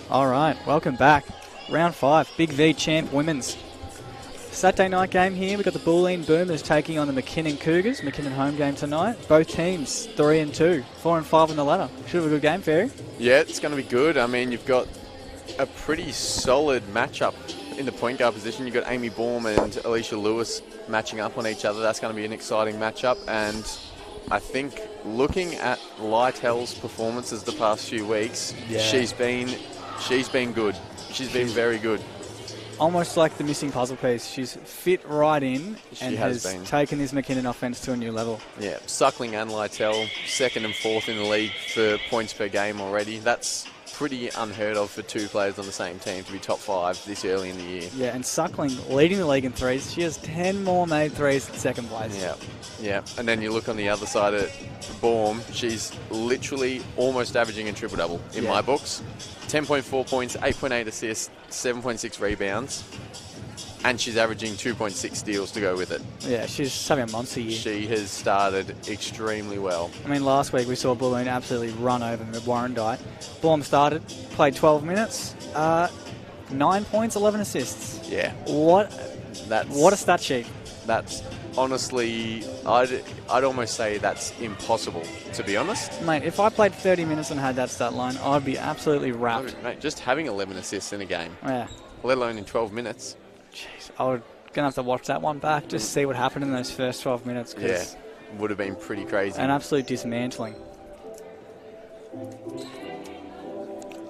All right, welcome back. Round 5, BigV Champ Women's. Saturday night game here. We've got the Bulleen Boomers taking on the McKinnon Cougars. McKinnon home game tonight. Both teams 3-2, 4-5 on the ladder. Should have a good game, Ferry. Yeah, it's going to be good. I mean, you've got a pretty solid matchup in the point guard position. You've got Amy Baum and Alicia Lewis matching up on each other. That's going to be an exciting matchup. And I think looking at Lytell's performances the past few weeks, she's been good. She's been very good. Almost like the missing puzzle piece. She's fit right in and has taken this McKinnon offence to a new level. Yeah, Suckling and Lytell, 2nd and 4th in the league for points per game already. That's pretty unheard of for two players on the same team to be top 5 this early in the year. Yeah, and Suckling leading the league in threes. She has 10 more made threes in second place. Yeah. And then you look on the other side at Baum. She's literally almost averaging a triple-double in my books. 10.4 points, 8.8 assists, 7.6 rebounds, and she's averaging 2.6 steals to go with it. Yeah, she's having a monster year. She has started extremely well. I mean, last week we saw Bulleen absolutely run over Warrandyte. Baum started, played 12 minutes, 9 points, 11 assists. Yeah. What a stat sheet. That's honestly, I'd almost say that's impossible, to be honest. Mate, if I played 30 minutes and had that stat line, I'd be absolutely wrapped. Mate, just having 11 assists in a game, let alone in 12 minutes. Jeez, I'm going to have to watch that one back, just see what happened in those first 12 minutes. Would have been pretty crazy. An absolute dismantling.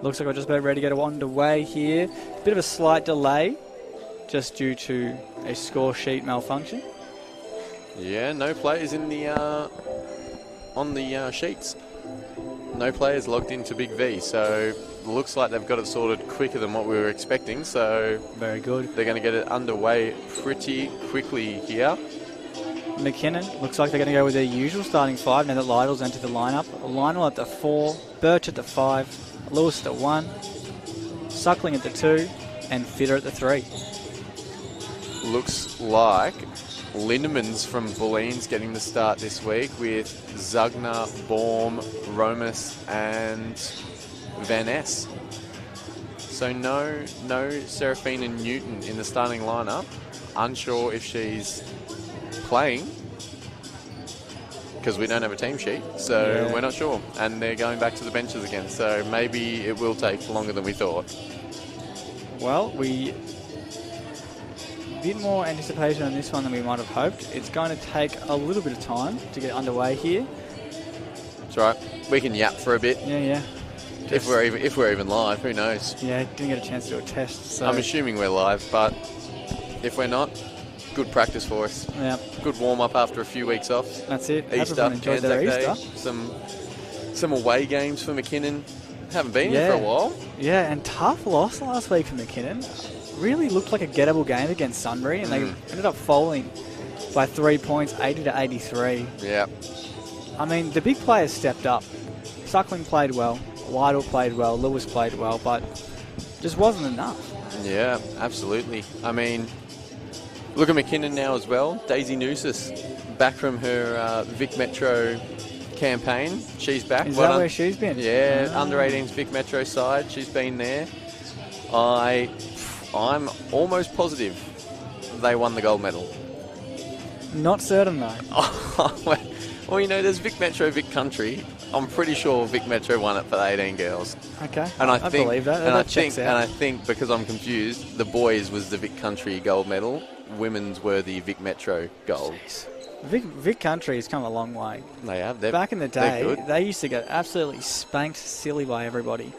Looks like we're just about ready to get underway here. Bit of a slight delay, just due to a score sheet malfunction. Yeah, no players in the on the sheets. No players logged into BigV, so looks like they've got it sorted quicker than what we were expecting. So very good. They're going to get it underway pretty quickly here. McKinnon looks like they're going to go with their usual starting 5 now that Lytell's entered the lineup. Lionel at the 4, Birch at the 5, Lewis at the 1, Suckling at the 2, and Fitter at the 3. Looks like Lindemans from Bulleen's getting the start this week with Zugner, Baum, Romas and Van Ness. So no Seraphina Newton in the starting lineup. Unsure if she's playing because we don't have a team sheet, so we're not sure. And they're going back to the benches again, so maybe it will take longer than we thought. Well, bit more anticipation on this one than we might have hoped. It's going to take a little bit of time to get underway here. That's right. We can yap for a bit. Yeah. If we're even live, who knows? Yeah, didn't get a chance to do a test. So I'm assuming we're live, but if we're not, good practice for us. Yeah. Good warm up after a few weeks off. That's it. Easter, enjoyed their Easter. Some away games for McKinnon. Haven't been here for a while. Yeah, and tough loss last week for McKinnon. Really looked like a gettable game against Sunbury, and they ended up falling by 3 points, 80-83. Yeah. I mean, the big players stepped up. Suckling played well, Lytle played well, Lewis played well, but just wasn't enough. Yeah, absolutely. I mean, look at McKinnon now as well. Daisy Noosis, back from her Vic Metro campaign. She's back. Is that where she's been? Yeah, under 18's Vic Metro side. She's been there. I'm almost positive they won the gold medal. Not certain though. Well, you know, there's Vic Metro, Vic Country. I'm pretty sure Vic Metro won it for the 18 girls. Okay, and I believe that. And I think because I'm confused, the boys was the Vic Country gold medal, women's were the Vic Metro gold. Jeez. Vic Country has come a long way. They have. Back in the day, they used to get absolutely spanked silly by everybody.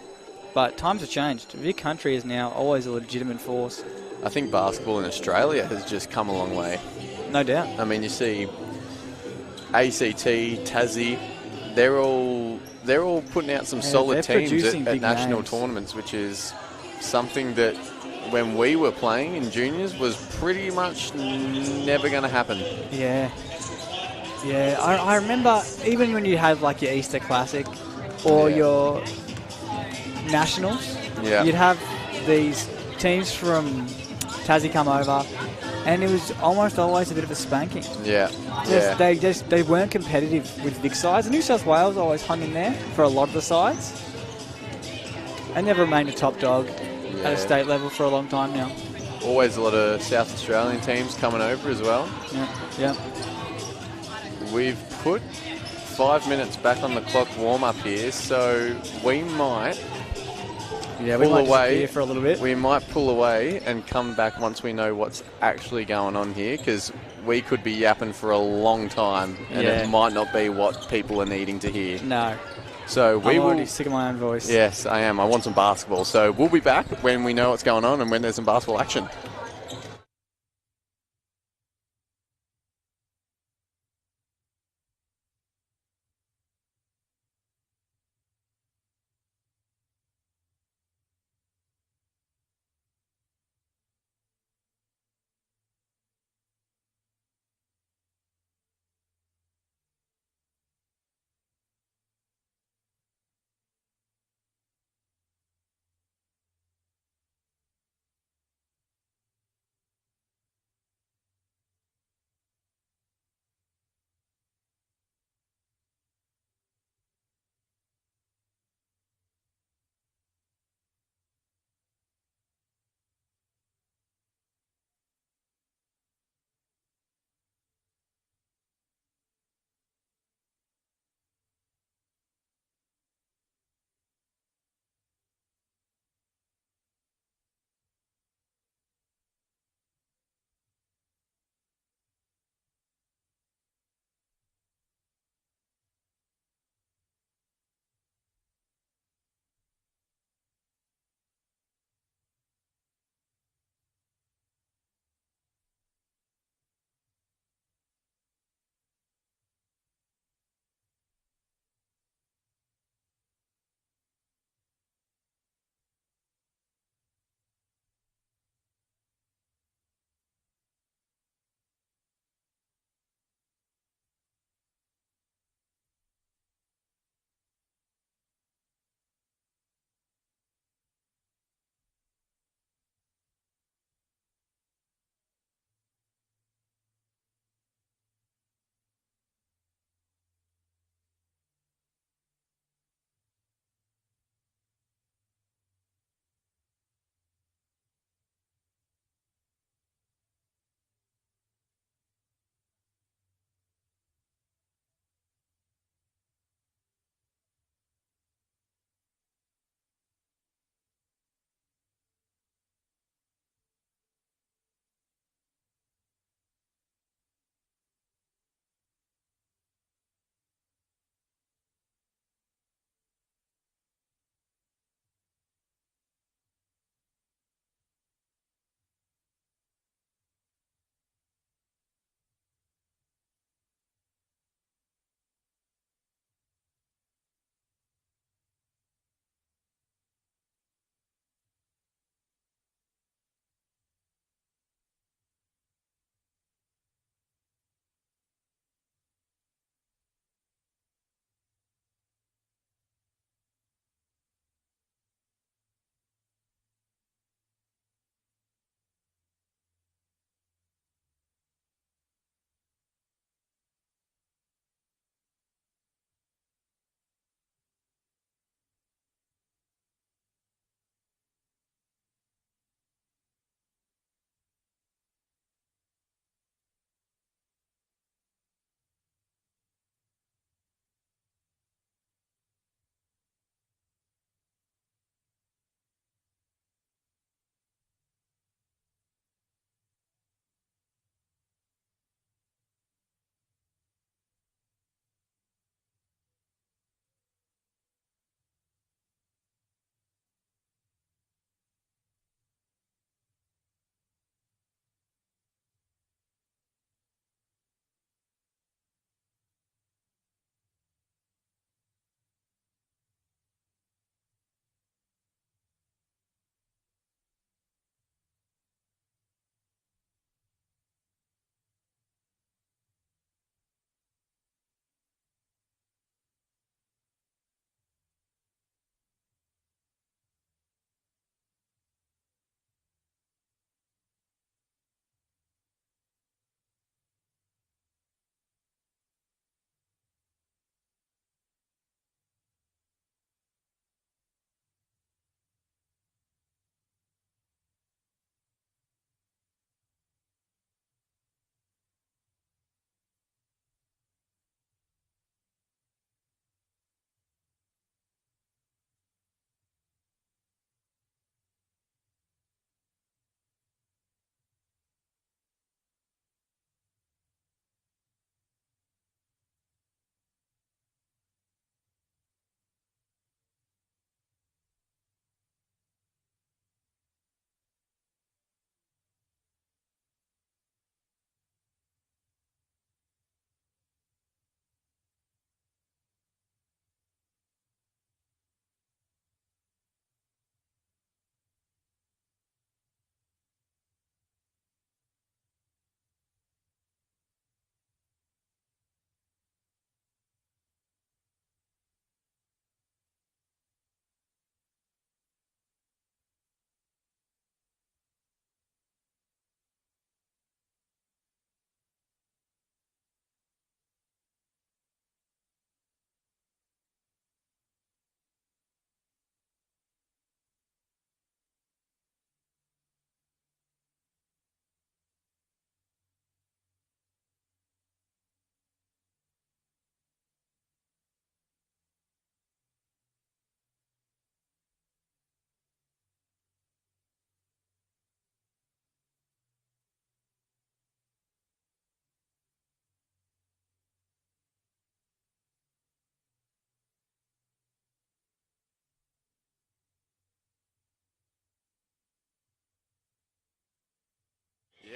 But times have changed. Vic Country is now always a legitimate force. I think basketball in Australia has just come a long way. No doubt. I mean, you see ACT, Tassie, they're all putting out some solid teams at national tournaments, which is something that when we were playing in juniors was pretty much never going to happen. Yeah. Yeah, I remember even when you have like your Easter Classic or your Nationals, you'd have these teams from Tassie come over, and it was almost always a bit of a spanking. They weren't competitive with Vic sides. New South Wales always hung in there for a lot of the sides. And they've remained a top dog at a state level for a long time now. Always a lot of South Australian teams coming over as well. Yeah. We've put 5 minutes back on the clock warm-up here, so we might pull away for a little bit. We might pull away and come back once we know what's actually going on here, because we could be yapping for a long time, and it might not be what people are needing to hear. No. So I'm already sick of my own voice. Yes, I am. I want some basketball. So we'll be back when we know what's going on and when there's some basketball action.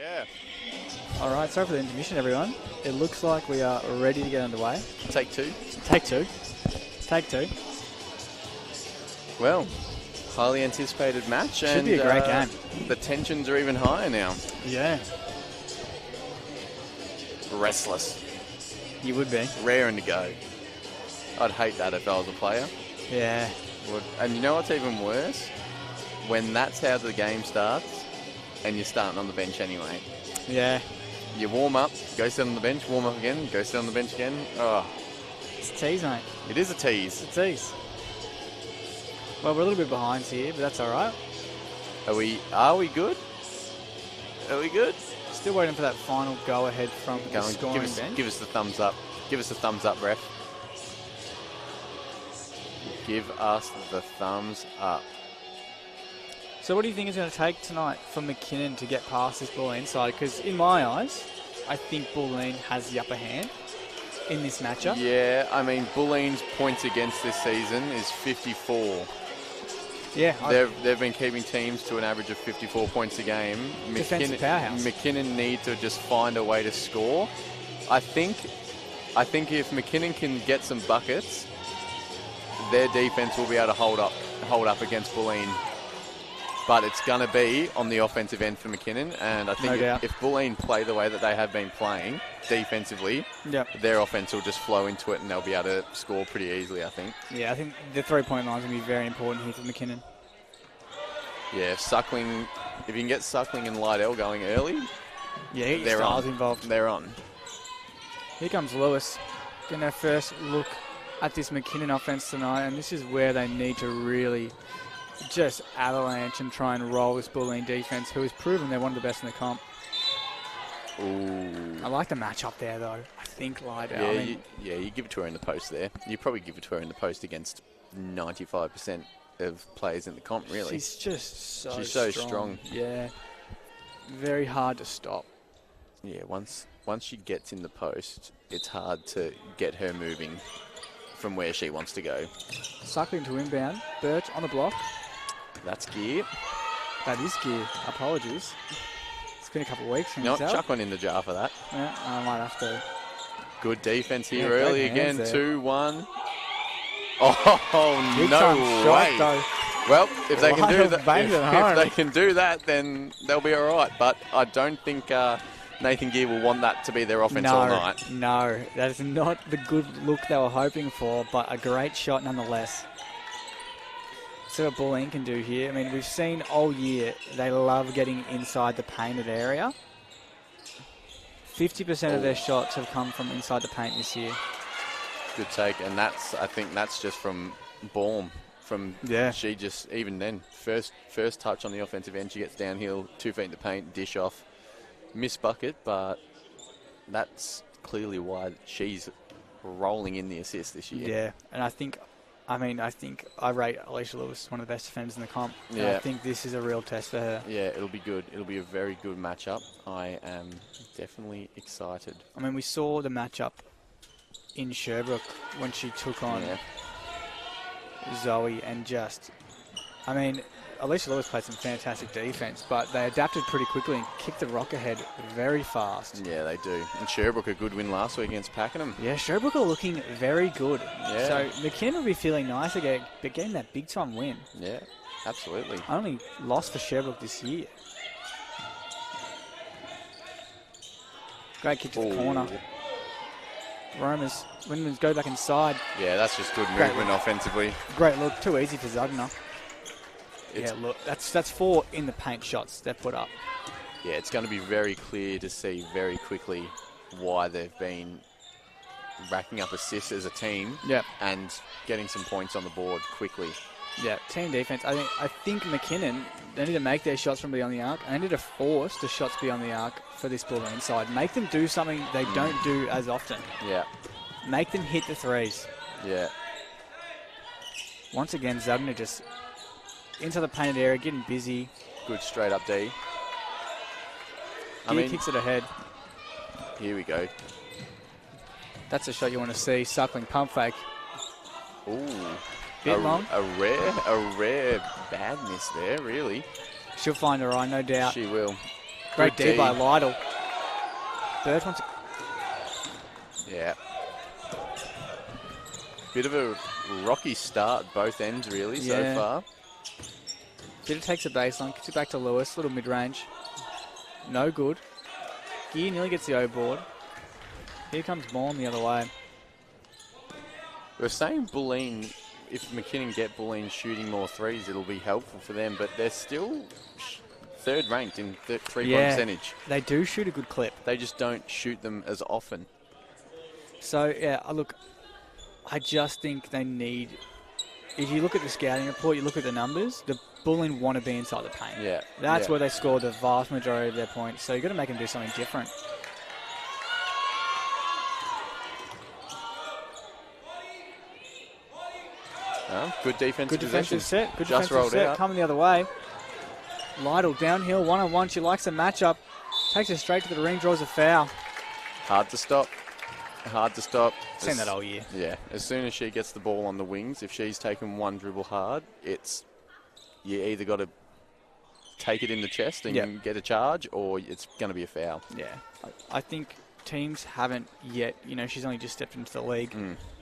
Yeah. All right, sorry for the intermission, everyone. It looks like we are ready to get underway. Take two. Take two. Take two. Well, highly anticipated match. Should be a great game. The tensions are even higher now. Yeah. Restless. You would be. Raring to go. I'd hate that if I was a player. Yeah. And you know what's even worse? When that's how the game starts and you're starting on the bench anyway. Yeah. You warm up, go sit on the bench, warm up again, go sit on the bench again. Oh. It's a tease, mate. It is a tease. It's a tease. Well, we're a little bit behind here, but that's all right. Are we good? Are we good? Still waiting for that final go-ahead from the scoring bench. Give us the thumbs up. Give us the thumbs up, ref. Give us the thumbs up. So what do you think it's going to take tonight for McKinnon to get past this Bulleen side? Because in my eyes, I think Bulleen has the upper hand in this matchup. Yeah, I mean, Bulleen's points against this season is 54. Yeah. They've been keeping teams to an average of 54 points a game. Defensive powerhouse. McKinnon need to just find a way to score. I think if McKinnon can get some buckets, their defense will be able to hold up against Bulleen. But it's going to be on the offensive end for McKinnon, and I think if Bulleen play the way that they have been playing defensively, their offense will just flow into it and they'll be able to score pretty easily, I think. Yeah, I think the three-point line is going to be very important here for McKinnon. Yeah, if you can get Suckling and Lydell going early, they're involved. They're on. Here comes Lewis, getting their first look at this McKinnon offense tonight, and this is where they need to really just avalanche and try and roll this Bulleen defense, who has proven they're one of the best in the comp. Ooh. I like the matchup there, though. I think Lydell. Yeah, you give it to her in the post there. You probably give it to her in the post against 95% of players in the comp, really. She's just She's so strong. Yeah. Very hard to stop. Yeah, once she gets in the post, it's hard to get her moving from where she wants to go. Suckling to inbound. Birch on the block. That's gear. That is gear. Apologies. It's been a couple of weeks. Chuck one in the jar for that. Yeah, I might have to. Good defense here early again. 2-1. Oh, no way. Though. Well, if they can do that, if they can do that, then they'll be all right. But I don't think Nathan Gear will want that to be their offense all night. No, that is not the good look they were hoping for, but a great shot nonetheless. See what Bulleen can do here. I mean, we've seen all year they love getting inside the painted area. 50% of their shots have come from inside the paint this year. Good take, and I think that's just from Baum. She just, even then, first touch on the offensive end, she gets downhill, 2 feet in the paint, dish off. Miss bucket, but that's clearly why she's rolling in the assist this year. Yeah, and I think I rate Alicia Lewis one of the best defenders in the comp. Yeah. I think this is a real test for her. Yeah, it'll be good. It'll be a very good matchup. I am definitely excited. I mean, we saw the matchup in Sherbrooke when she took on Zoe and Alicia Lewis played some fantastic defense, but they adapted pretty quickly and kicked the rock ahead very fast. Yeah, they do. And Sherbrooke, a good win last week against Pakenham. Yeah, Sherbrooke are looking very good. Yeah. So McKinnon will be feeling nice again, but getting that big-time win. Yeah, absolutely. Only lost for Sherbrooke this year. Great kick to the corner. Windmans go back inside. Yeah, that's just good movement offensively. Great look. Too easy for Zugner. Yeah, look, that's 4 in the paint shots they've put up. Yeah, it's going to be very clear to see very quickly why they've been racking up assists as a team and getting some points on the board quickly. Yeah, team defense. I think McKinnon, they need to make their shots from beyond the arc, and they need to force the shots beyond the arc for this Bulleen side. Make them do something they don't do as often. Yeah. Make them hit the threes. Yeah. Once again, Zugner just into the painted area, getting busy. Good straight up D. He kicks it ahead. Here we go. That's a shot you want to see. Suckling pump fake. Ooh. Bit long. A rare bad miss there, really. She'll find her eye, no doubt. She will. Great D by Lytle. Birch wants to... Yeah. Bit of a rocky start, both ends really, so far. Fitter takes a baseline, gets it back to Lewis, little mid-range. No good. Gear nearly gets the O board. Here comes Bulleen the other way. We're saying Bulleen, if McKinnon get Bulleen shooting more threes, it'll be helpful for them, but they're still third ranked in three-point percentage. They do shoot a good clip. They just don't shoot them as often. So, yeah, look, I just think they need... If you look at the scouting report, you look at the numbers, the Bulleen want to be inside the paint. Yeah. That's where they score the vast majority of their points. So you've got to make them do something different. Good defensive Good defensive set. Good just defensive rolled set. out. Coming the other way. Lytle downhill, one-on-one. She likes the matchup. Takes it straight to the ring, draws a foul. Hard to stop. Hard to stop. Seen that all year. Yeah. As soon as she gets the ball on the wings, if she's taken one dribble hard, you either got to take it in the chest and get a charge, or it's going to be a foul. Yeah. I think teams haven't yet, she's only just stepped into the league.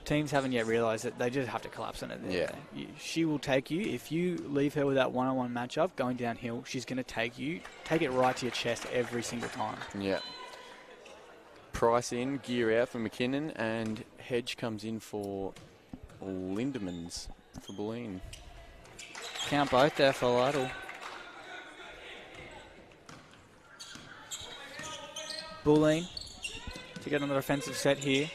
Teams haven't yet realised that they just have to collapse on it. Yeah. She will take you. If you leave her with that one-on-one matchup going downhill, she's going to take it right to your chest every single time. Yeah. Price in, gear out for McKinnon, and Hedge comes in for Lindemans for Bulleen. Count both there for Lytle. Bulleen to get another offensive set here.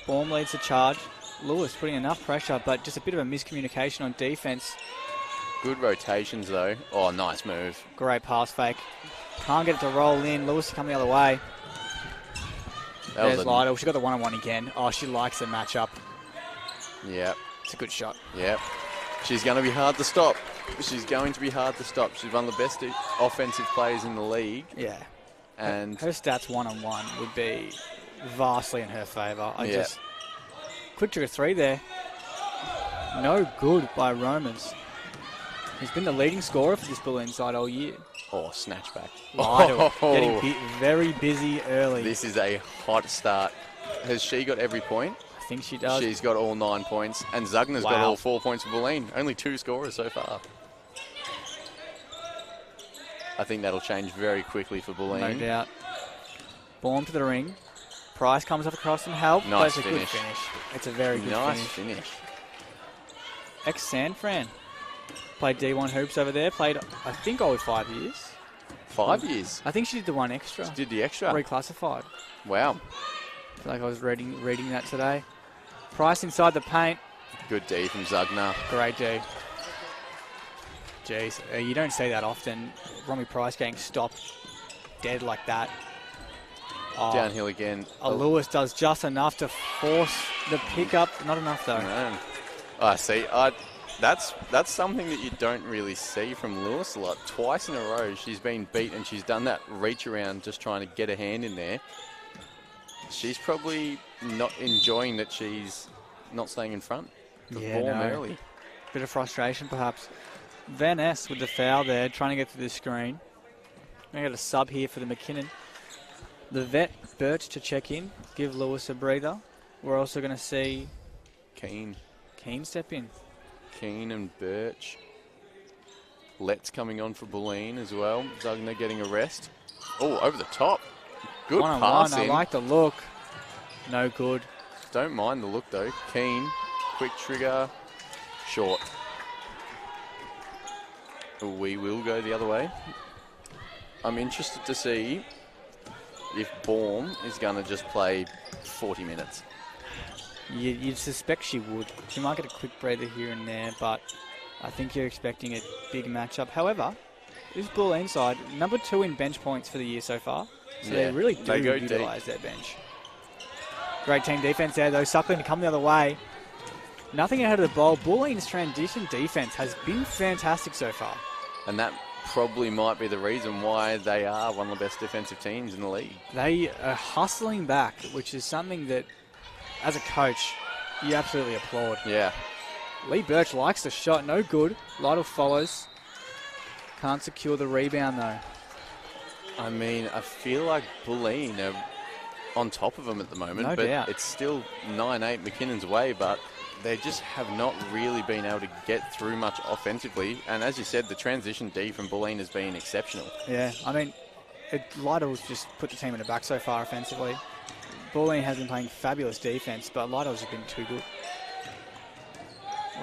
Baum leads the charge. Lewis putting enough pressure, but just a bit of a miscommunication on defense. Good rotations, though. Oh, nice move. Great pass fake. Can't get it to roll in. Lewis to come the other way. There's Lytle. She got the one-on-one again. Oh, she likes the matchup. Yeah. It's a good shot. Yeah. She's going to be hard to stop. She's going to be hard to stop. She's one of the best offensive players in the league. Yeah. And her stats one-on-one would be vastly in her favour. Quick trigger three there. No good by Romans. He's been the leading scorer for this Bulleen side all year. Oh, snatchback. Lytle getting very busy early. This is a hot start. Has she got every point? I think she does. She's got all 9 points. And Zugner's got all 4 points for Bulleen. Only 2 scorers so far. I think that'll change very quickly for Bulleen. No doubt. Baum to the ring. Price comes up across some help. Nice finish. Good finish. It's a very good finish. Ex-San Fran. Played D1 hoops over there. Played, I think, over 5 years. 5 years? I think she did the one extra. She did the extra? Reclassified. Wow. I feel like I was reading that today. Price inside the paint. Good D from Zugner. Great D. Jeez, you don't see that often. Romy Price getting stopped dead like that. Oh, downhill again. Lewis does just enough to force the pickup. Not enough, though. No. I see. That's something that you don't really see from Lewis a lot. Twice in a row she's been beat and she's done that reach around just trying to get a hand in there. She's probably not enjoying that she's not staying in front. Early. Bit of frustration, perhaps. Van Ness with the foul there, trying to get through the screen. Going to get a sub here for the McKinnon. The vet, Birch, to check in, give Lewis a breather. We're also going to see Keane step in. Keane and Birch. Let's coming on for Bulleen as well. Zugner getting a rest. Oh, over the top. Good pass in. I like the look. No good. Don't mind the look, though. Keane, quick trigger, short. We will go the other way. I'm interested to see if Baum is going to just play 40 minutes. You'd suspect she would. She might get a quick breather here and there, but I think you're expecting a big matchup. However, this Bulleen side, number 2 in bench points for the year so far. So they really do utilise their bench. Great team defense there, though. Suckling to come the other way. Nothing ahead of the ball. Bulleen's transition defense has been fantastic so far. And that probably might be the reason why they are one of the best defensive teams in the league. They are hustling back, which is something that, as a coach, you absolutely applaud. Yeah. Lee Birch likes the shot. No good. Lytle follows. Can't secure the rebound, though. I mean, I feel like Bulleen are on top of them at the moment, No but doubt. it's still 9-8 McKinnon's way, but they just have not really been able to get through much offensively. And as you said, the transition D from Bulleen has been exceptional. Yeah, I mean, Lytle's just put the team in the back so far offensively. Bulleen has been playing fabulous defense, but Lytle's have been too good.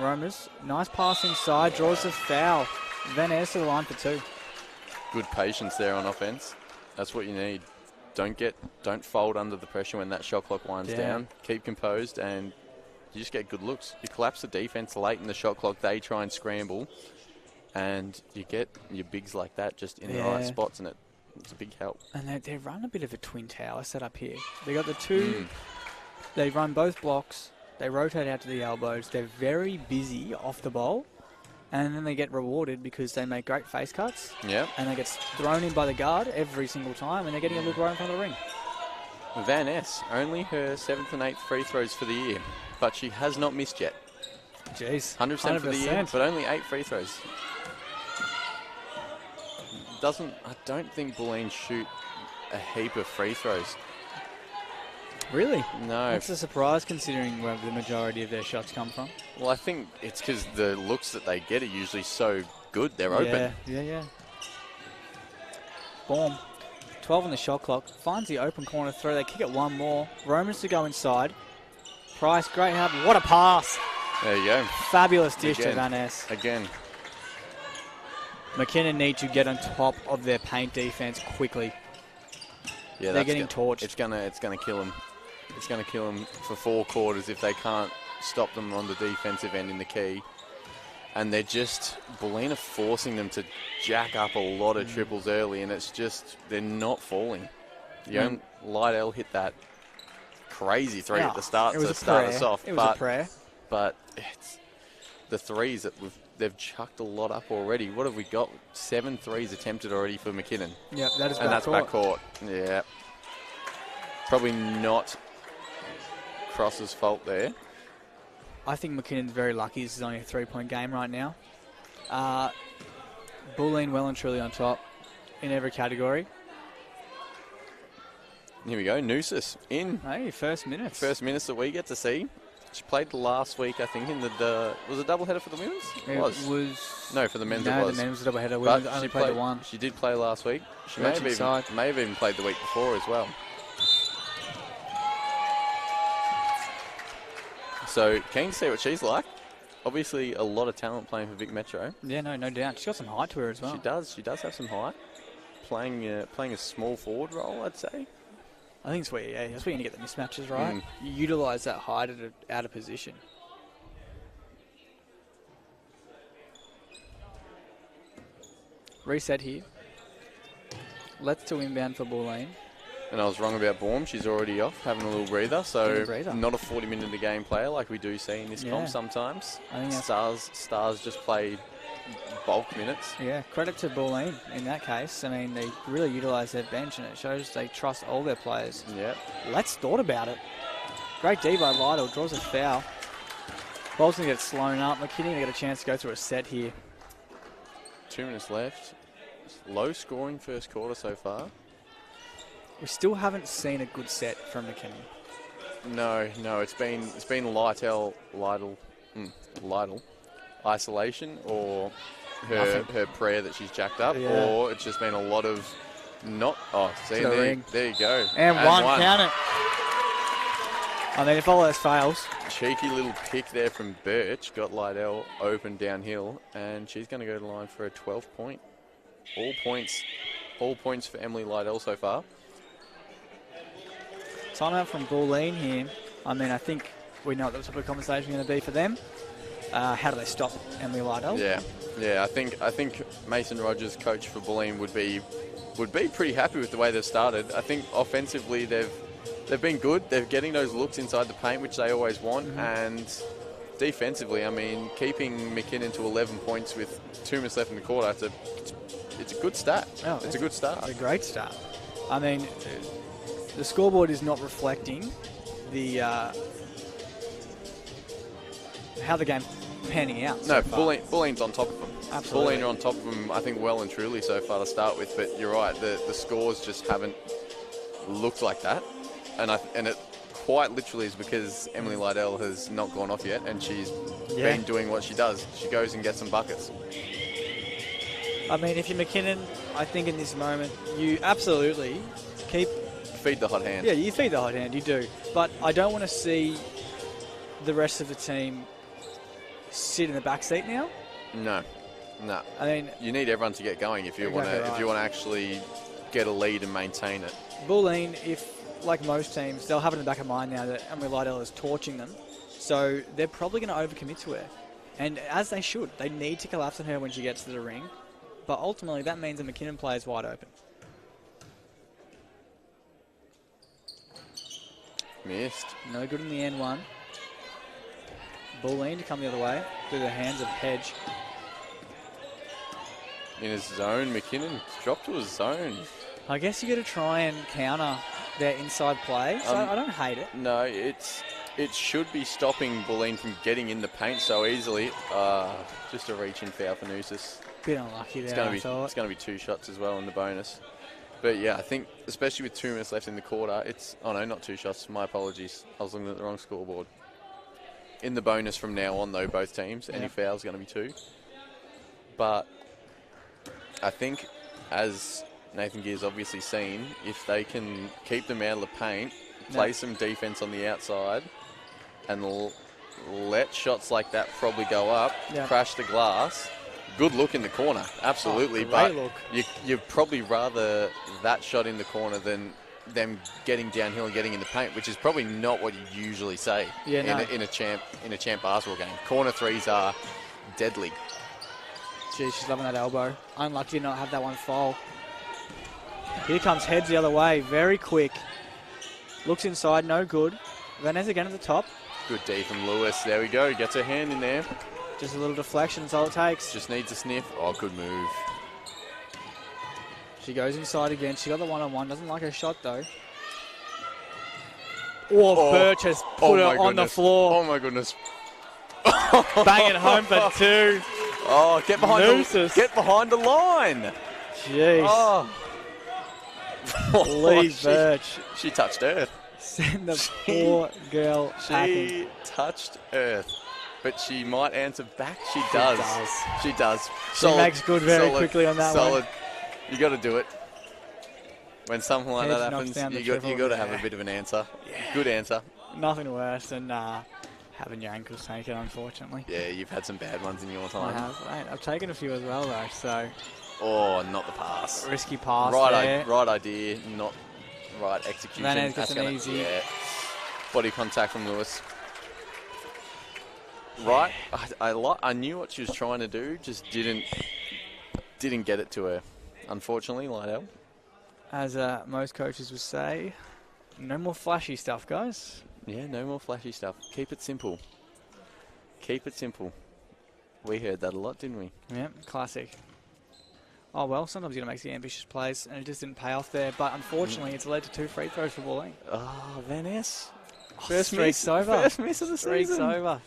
Romers, nice pass inside, draws the foul. Van Ayers to the line for 2. Good patience there on offense. That's what you need. Don't fold under the pressure when that shot clock winds down. Keep composed, and you just get good looks. You collapse the defense late in the shot clock. They try and scramble, and you get your bigs like that just in the right spots, and it's a big help. And they run a bit of a twin tower set up here. They got the 2. They run both blocks. They rotate out to the elbows. They're very busy off the ball. And then they get rewarded because they make great face cuts. Yeah. And they get thrown in by the guard every single time, and they're getting a look right in front of the ring. Van Ness, only her 7th and 8th free throws for the year, but she has not missed yet. Jeez. 100% for the year, but only 8 free throws. I don't think Bulleen shoot a heap of free throws. Really? No. That's a surprise considering where the majority of their shots come from. Well, I think it's because the looks that they get are usually so good. They're open. Yeah. Boom. 12 on the shot clock. Finds the open corner throw. They kick it one more. Romans to go inside. Price, great help. What a pass. There you go. Fabulous dish to Van Ness. Again. McKinnon need to get on top of their paint defense quickly. Yeah, they're getting torched. It's gonna kill them. It's going to kill them for 4 quarters if they can't stop them on the defensive end in the key. And they're just, Bulleen are forcing them to jack up a lot of triples early, and it's just, they're not falling. Lydell hit that crazy 3 at the start to start us off. It was a prayer. But it's the threes that they've chucked a lot up already. What have we got? 7 threes attempted already for McKinnon. Yep, that is backcourt. And that's backcourt. Yeah. Probably not Cross's fault there. I think McKinnon's very lucky. This is only a 3-point game right now. Bulleen well and truly on top in every category. Here we go. Noosis in. Hey, first minutes. First minutes that we get to see. She played last week, I think, in the was it a doubleheader for the women's? It was. No, for the men's no, it was. The men's was a doubleheader. Women's only played the 1. She did play last week. She may have even played the week before as well. So, keen to see what she's like. Obviously, a lot of talent playing for Vic Metro. Yeah, no doubt. She's got some height to her as well. She does. She does have some height. Playing a small forward role, I'd say. I think that's where you need to get the mismatches right. You utilise that height out of position. Reset here. Let's to inbound for Bulleen. And I was wrong about Baum. She's already off, having a little breather. So not a 40-minute-a-game player like we do see in this comp sometimes. I think Stars just play bulk minutes. Yeah, credit to Bulleen in that case. I mean, they really utilise their bench, and it shows they trust all their players. Yeah. Let's thought about it. Great D by Lytle, draws a foul. Bolton gets slown up. McKinnon get a chance to go through a set here. 2 minutes left. Low scoring first quarter so far. We still haven't seen a good set from McKinnon. No, it's been Lytle isolation, or her prayer that she's jacked up, or it's just been a lot of not. Oh, see, there you go. And one, count it. I mean, if all else fails. Cheeky little pick there from Birch, got Lydell open downhill, and she's going to go to the line for a 12-point. All points for Emily Lydell so far. Timeout from Bulleen here. I mean, I think we know what the topic of conversation is going to be for them. How do they stop Emily Lydell? Yeah. I think Mason Rogers, coach for Bulleen, would be pretty happy with the way they've started. I think offensively they've been good. They're getting those looks inside the paint, which they always want, and defensively, I mean, keeping McKinnon to 11 points with 2 minutes left in the quarter, it's a good stat. Oh, it's a good start. It's a great start. I mean, the scoreboard is not reflecting the how the game panning out. No, So Bulleen's on top of them. Absolutely. Bulleen are on top of them, I think, well and truly so far to start with. But you're right, the scores just haven't looked like that, and it quite literally is because Emily Lydell has not gone off yet, and she's been doing what she does. She goes and gets some buckets. I mean, if you're McKinnon, I think in this moment you absolutely feed the hot hand. Yeah, you feed the hot hand, you do. But I don't want to see the rest of the team sit in the back seat now. No. I mean, you need everyone to get going if you want to actually get a lead and maintain it. Bulleen, if like most teams, they'll have it in the back of mind now that Emily Lydell is torching them, so they're probably going to overcommit to her, and as they should. They need to collapse on her when she gets to the ring, but ultimately that means the McKinnon play is wide open. Missed. No good in the end one. Bulleen to come the other way through the hands of Hedge. In his zone, McKinnon dropped to his zone. I guess you got to try and counter their inside play, so I don't hate it. No, it should be stopping Bulleen from getting in the paint so easily. Just a reach-in foul for Noosis. Bit unlucky there, It's going to be 2 shots as well in the bonus. But yeah, I think, especially with 2 minutes left in the quarter, oh no, not 2 shots, my apologies. I was looking at the wrong scoreboard. In the bonus from now on, though, both teams, any foul's going to be 2. But I think, as Nathan Gear's obviously seen, if they can keep them out of the paint, play some defense on the outside, and let shots like that probably go up, crash the glass. Good look in the corner, absolutely. But you'd probably rather that shot in the corner than them getting downhill and getting in the paint, which is probably not what you usually say in a champ basketball game. Corner threes are deadly. Gee, she's loving that elbow. Unlucky to not have that one fall. Here comes Heads the other way, very quick. Looks inside, no good. Vanessa again at the top. Good D from Lewis. There we go. Gets her hand in there. Just a little deflection, that's all it takes. Just needs a sniff. Oh, good move. She goes inside again. She got the one-on-one. Doesn't like her shot, though. Birch has put her on the floor. Oh, my goodness. Bang it home for 2. Oh, get behind the line. Jeez. Oh. Leave Birch. She touched earth. Send the poor girl packing. She touched earth. But she might answer back. She does. She does. She makes good very quickly on that one. You got to do it. When something like that happens, you got to have a bit of an answer. Yeah. Good answer. Nothing worse than having your ankles taken, unfortunately. Yeah, you've had some bad ones in your time. I have. I've taken a few as well, though. So. Oh, not the pass. Risky pass. Right idea, not right execution. Van gets an easy. Yeah. Body contact from Lewis. Right, I knew what she was trying to do, just didn't get it to her. Unfortunately, Lydell. As most coaches would say, no more flashy stuff, guys. Yeah, no more flashy stuff. Keep it simple. Keep it simple. We heard that a lot, didn't we? Yeah, classic. Oh, well, sometimes you got to make the ambitious plays, and it just didn't pay off there. But unfortunately, it's led to 2 free throws for Bulleen. Oh, Van Ness. First miss of the season. Over.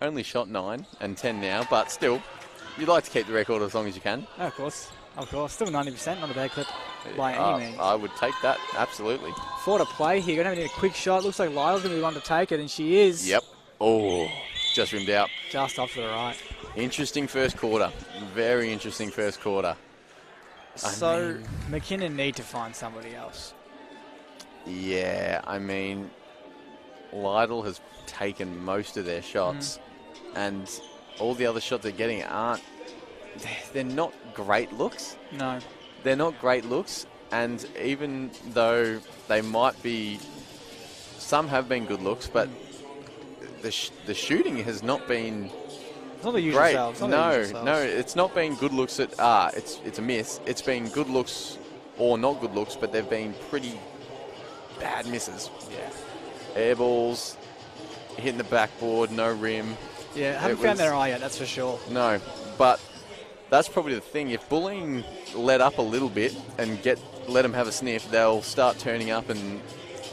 Only shot 9 and 10 now, but still, you'd like to keep the record as long as you can. Oh, of course. Still 90%, not a bad clip by any means. I would take that, absolutely. 4 to play here. Going to need a quick shot. Looks like Lyle's going to be the one to take it, and she is. Yep. Oh, just rimmed out. Just off to the right. Interesting first quarter. Very interesting first quarter. So, McKinnon need to find somebody else. Yeah, I mean, Lydell has taken most of their shots. And all the other shots they're getting they're not great looks. No. They're not great looks, and even though they might be, some have been good looks, but the shooting has not been it's not the usual great. Selves. No, it's not been good looks that it's a miss. It's been good looks or not good looks, but they've been pretty bad misses. Yeah. Air balls, hitting the backboard, no rim. Yeah, haven't found their eye yet, that's for sure. No, but that's probably the thing. If Bulleen let up a little bit and let them have a sniff, they'll start turning up and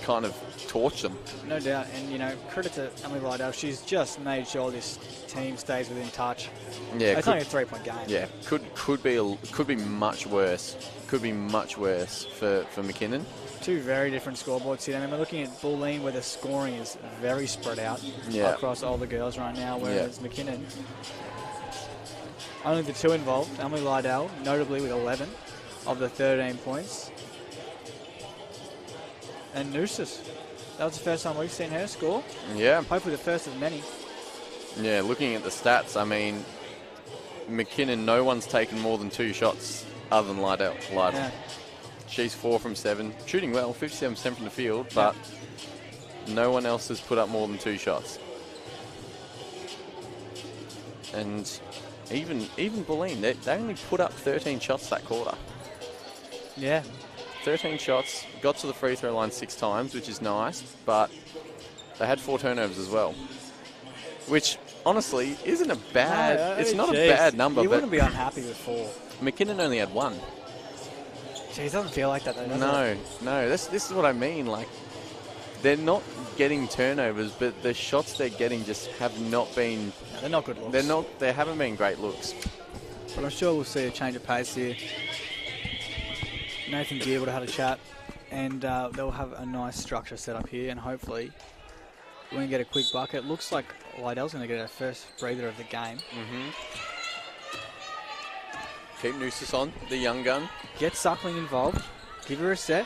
kind of torch them. No doubt. And, you know, credit to Emily Lydell. She's just made sure this team stays within touch. Yeah, it's only a 3-point game. Yeah, could be much worse. Could be much worse for McKinnon. Two very different scoreboards here. And we're looking at Bulleen, where the scoring is very spread out across all the girls right now, whereas McKinnon, only the 2 involved. Emily Lydell, notably with 11 of the 13 points. And Noosus, that was the first time we've seen her score. Yeah. Hopefully the first of many. Yeah, looking at the stats, I mean, McKinnon, no one's taken more than 2 shots other than Lydell. Yeah. She's 4 from 7, shooting well, 57% from the field, but no one else has put up more than 2 shots. And even Bulleen, they only put up 13 shots that quarter. Yeah. 13 shots, got to the free throw line 6 times, which is nice, but they had 4 turnovers as well, which honestly isn't a bad. It's not a bad number. You wouldn't be unhappy with 4. McKinnon only had 1. Geez, it doesn't feel like that though, does it? No. This is what I mean. Like, they're not getting turnovers, but the shots they're getting just have not been. No, they're not good looks. They haven't been great looks. But I'm sure we'll see a change of pace here. Nathan Gear would have had a chat, and they'll have a nice structure set up here, and hopefully we can get a quick bucket. Looks like Lydell's going to get her first breather of the game. Keep Noosus on, the young gun. Get Suckling involved. Give her a set.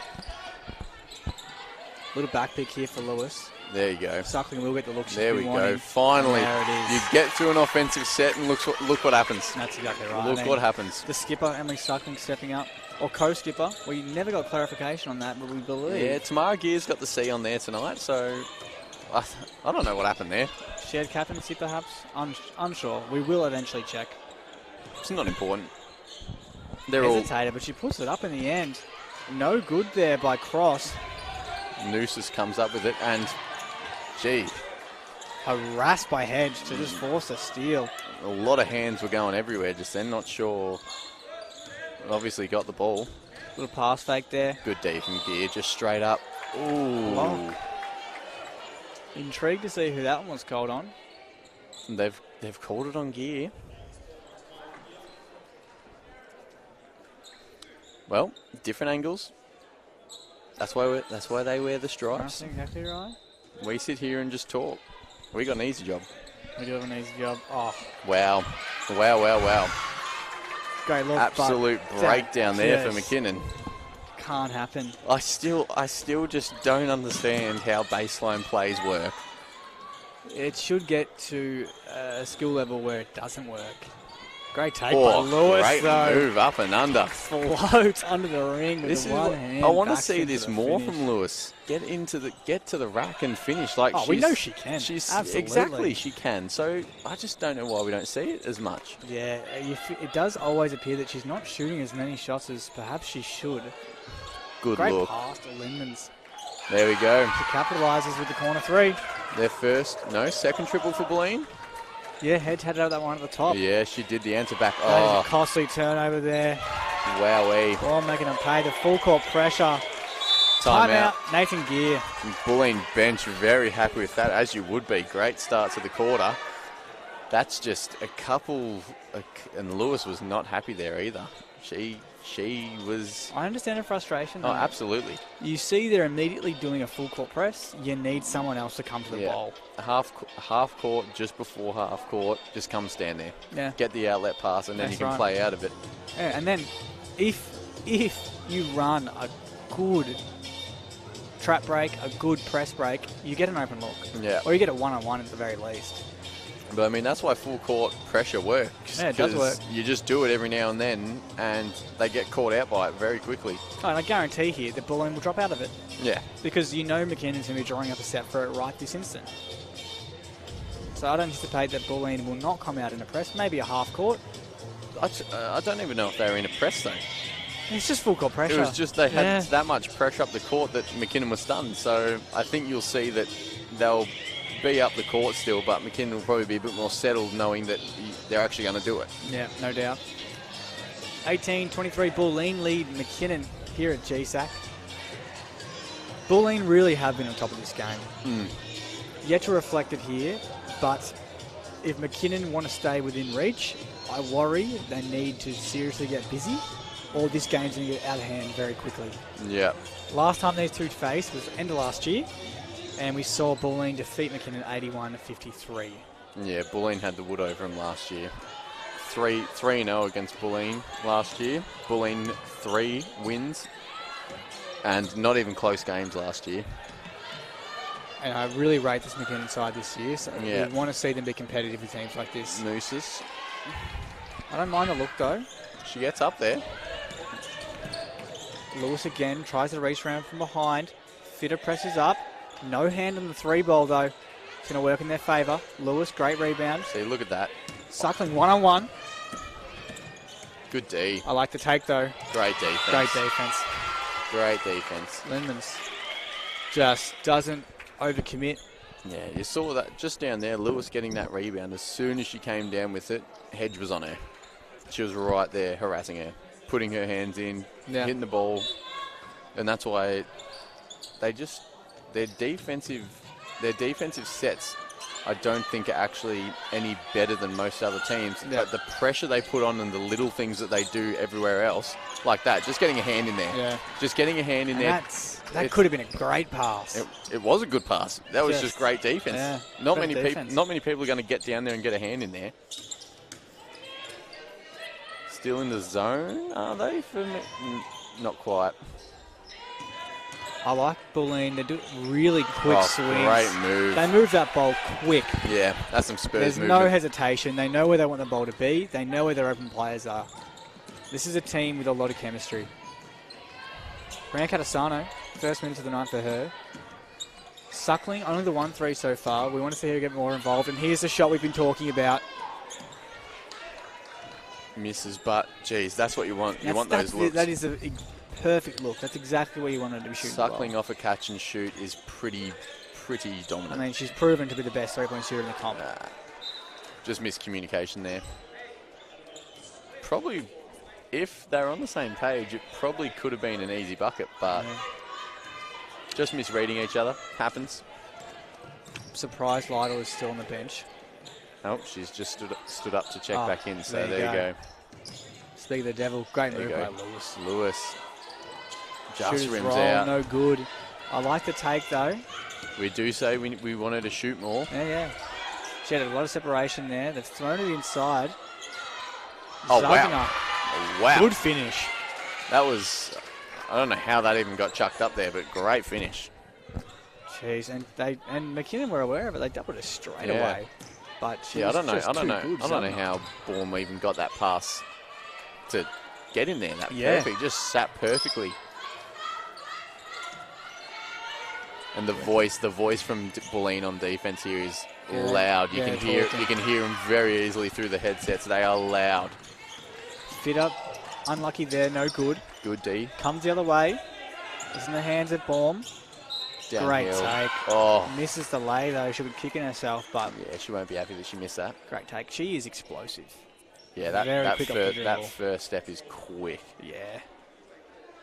Little back pick here for Lewis. There you go. Suckling will get the look she's There we been go. wanting. Finally, There it is. you get through an offensive set and look what happens. That's exactly right. Look what happens. The skipper, Emily Suckling, stepping up. Or co-skipper. We never got clarification on that, but we believe. Yeah, Tamara Gear's got the C on there tonight, so I don't know what happened there. Shared captaincy, perhaps? Unsure. We will eventually check. It's not important. Hesitated, but she puts it up in the end. No good there by Cross. Noosus comes up with it, and gee, harassed by Hedge to just force a steal. A lot of hands were going everywhere just then. Not sure. Obviously got the ball. Little pass fake there. Good D from Gear, just straight up. Ooh. Lock. Intrigued to see who that one was called on. They've called it on Gear. Well, different angles. That's why they wear the stripes. That's exactly right. We sit here and just talk. We got an easy job. We do have an easy job. Oh. Wow. Great look. Absolute breakdown there for McKinnon. Can't happen. I still just don't understand how baseline plays work. It should get to a skill level where it doesn't work. Great take by Lewis. Great move up and under. Floats under the ring with one hand. I want to see this more from Lewis. Get to the rack and finish. Like we know she can. Absolutely. Exactly, she can. So I just don't know why we don't see it as much. Yeah, it does always appear that she's not shooting as many shots as perhaps she should. Good Great look. pass to Lindmans. There we go. She capitalises with the corner 3. Their second triple for Bulleen. Yeah, Hedge had that one at the top. Yeah, she did the answer back. That is a costly turnover there. Wowee. Oh, making them pay the full court pressure. Timeout. Nathan Gear. Bulleen bench very happy with that, as you would be. Great start to the quarter. That's just a couple, and Lewis was not happy there either. She was... I understand her frustration. Oh, absolutely. You see they're immediately doing a full court press. You need someone else to come to the ball. Half court, just before half court, just come stand there. Yeah. Get the outlet pass, and then you can play out of it. Yeah, and then if you run a good trap break, a good press break, you get an open look. Yeah. Or you get a one-on-one at the very least. But I mean, that's why full court pressure works. Yeah, it does work. You just do it every now and then, and they get caught out by it very quickly. Oh, and I guarantee here that Bulleen will drop out of it. Yeah. Because you know McKinnon's going to be drawing up a set for it right this instant. So I don't anticipate that Bulleen will not come out in a press. Maybe a half court. I don't even know if they were in a press, though. It's just full court pressure. It was just they had that much pressure up the court that McKinnon was stunned. So I think you'll see that they'll be up the court still, but McKinnon will probably be a bit more settled knowing that they're actually going to do it. Yeah, no doubt. 18-23 Bulleen lead McKinnon here at GSAC. Bulleen really have been on top of this game. Yet to reflect it here, but if McKinnon want to stay within reach, I worry they need to seriously get busy, or this game's going to get out of hand very quickly. Yeah. Last time these two faced was end of last year, and we saw Bulleen defeat McKinnon 81-53. Yeah, Bulleen had the wood over him last year. 3-0 against Bulleen last year. Bulleen 3 wins, and not even close games last year. And I really rate this McKinnon side this year, so yeah. we want to see them be competitive with teams like this. Mooses. I don't mind the look, though. She gets up there. Lewis again tries to reach around from behind. Fitter presses up. No hand on the 3-ball, though. It's going to work in their favour. Lewis, great rebound. See, look at that. Suckling one-on-one. Good D. I like the take, though. Great defense. Great defense. Great defense. Lindmans just doesn't overcommit. Yeah, you saw that just down there. Lewis getting that rebound. As soon as she came down with it, Hedge was on her. She was right there harassing her, putting her hands in, hitting the ball. And that's why their defensive sets, I don't think are actually any better than most other teams. Yeah. But the pressure they put on and the little things that they do everywhere else, like that, just getting a hand in there. Yeah. Just getting a hand in there. That could have been a great pass. It was a good pass. That was just great defense. Yeah, not many people are going to get down there and get a hand in there. Still in the zone, are they? Not quite. I like Bulleen. They do really quick swings. Great move. They move that ball quick. Yeah, that's some Spurs There's movement. no hesitation. They know where they want the ball to be. They know where their open players are. This is a team with a lot of chemistry. Brianna Catasano, first minute of the night for her. Suckling, only the 1-3 so far. We want to see her get more involved. And here's the shot we've been talking about. Misses, but geez, that's what you want. You want those looks. That is a perfect look. That's exactly what you wanted to be shooting. Suckling off a catch and shoot is pretty dominant. I mean, she's proven to be the best three-point shooter in the comp. Just miscommunication there. Probably, if they're on the same page, it probably could have been an easy bucket, but just misreading each other. Happens. Surprised Lytle is still on the bench. Oh, she's just stood up to check back in, so there you go. Speak of the devil, great move by Lewis. Just rims roll, out. No good. I like the take, though. We do say we want her to shoot more. Yeah. She had a lot of separation there. They've thrown it inside. Oh, wow. Wow. Good finish. That was, I don't know how that even got chucked up there, but great finish. Jeez, and McKinnon were aware of it. They doubled it straight away. But I don't know how Bourne even got that pass to get in there. That perfect, just sat perfectly. And the voice from Bulleen on defense here is loud. You can hear them very easily through the headsets. They are loud. Fit up, unlucky there, no good. Good D. Comes the other way. Is in the hands of Baum. Downhill. Great take. Oh. Misses the lay, though. She'll be kicking herself, but... Yeah, she won't be happy that she missed that. Great take. She is explosive. Yeah, that first step is quick. Yeah.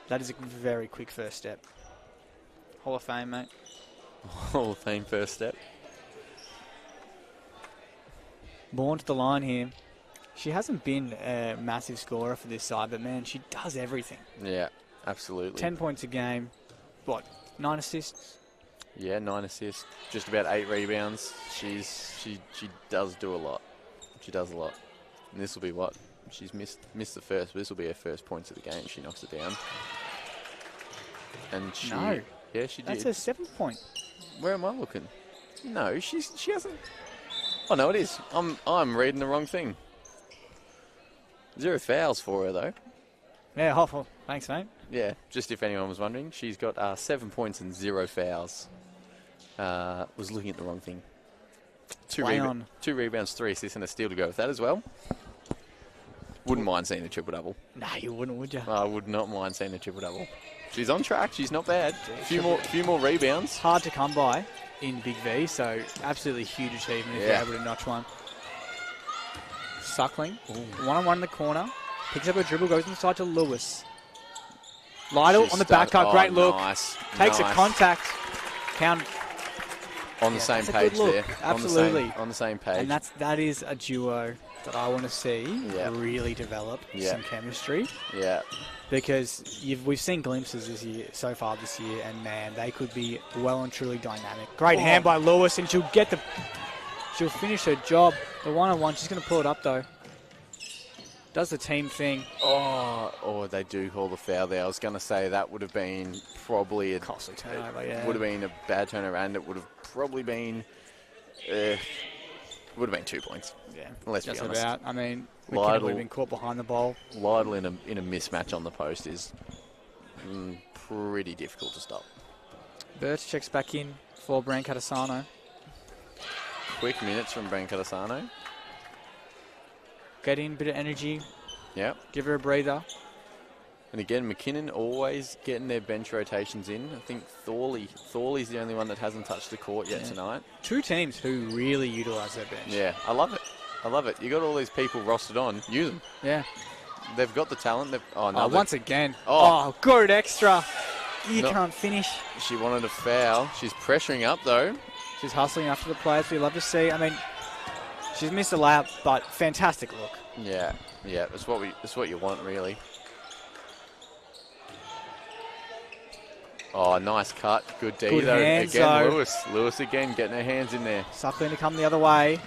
That is a very quick first step. Hall of Fame, mate. Hall of Fame first step. Born to the line here. She hasn't been a massive scorer for this side, but, man, she does everything. Yeah, absolutely. 10 points a game. What, 9 assists? Yeah, 9 assists. Just about 8 rebounds. She does do a lot. She does a lot. And this will be what? She's missed the first, but this will be her first points of the game. She knocks it down. And she... No. Yeah, she did. That's her 7th point. Where am I looking? No, she hasn't... Oh, no, it is. I'm reading the wrong thing. 0 fouls for her, though. Yeah, awful. Thanks, mate. Yeah, just if anyone was wondering, she's got 7 points and 0 fouls. Was looking at the wrong thing. 2 rebounds, 3 assists, and a steal to go with that as well. Wouldn't mind seeing a triple-double. Nah, you wouldn't, would you? I would not mind seeing a triple-double. She's on track. She's not bad. Few more rebounds. Hard to come by in BigV, so absolutely huge achievement if you're able to notch one. Suckling, one-on-one in the corner. Picks up a dribble, goes inside to Lewis. Lytle on the back cut. Great look. Nice. Takes a contact. Count. On the same page there. Absolutely. On the same page. And that is a duo that I want to see really develop some chemistry. Yeah. Because we've seen glimpses so far this year, and man, they could be well and truly dynamic. Great hand by Lewis, and she'll finish her job. The one-on-one, she's going to pull it up though. Does the team thing. Oh, they do call the foul there. I was going to say that would have been probably a costly turnover. Yeah, would have been a bad turnover, and it would have probably been would have been 2 points. Yeah, let's be honest. About. I mean, McKinnon would have been caught behind the ball. Lytle in a mismatch on the post is pretty difficult to stop. Birch checks back in for Brancatisano. Quick minutes from Brancatisano. Get in, bit of energy. Yep. Give her a breather. And again, McKinnon always getting their bench rotations in. I think Thorley's the only one that hasn't touched the court yet tonight. Two teams who really utilise their bench. Yeah, I love it. I love it. You got all these people rostered on. Use them. Yeah. They've got the talent. Once again. Good extra. You can't finish. She wanted a foul. She's pressuring up though. She's hustling after the players. We love to see. I mean, she's missed a layup, but fantastic look. Yeah. That's what you want, really. Oh, nice cut. Good D, Good though. hands, Again, Lewis again getting her hands in there. Suckling to come the other way.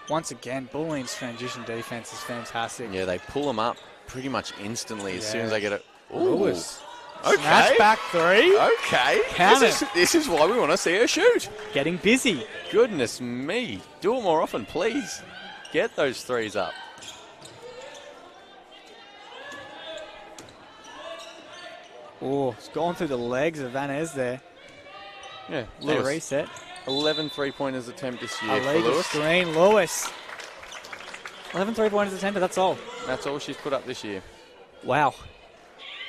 Once again, Bulleen's transition defense is fantastic. Yeah, they pull them up pretty much instantly as soon as they get it. Lewis. Okay. Smash back three. Okay. Count this is why we want to see her shoot. Getting busy. Goodness me. Do it more often, please. Get those threes up. Oh, it's gone through the legs of Van Ez there. Yeah, Lewis. Reset. 11 three-pointers attempt this year for Illegal Lewis. screen, Lewis. 11 three-pointers attempted, that's all. That's all she's put up this year. Wow.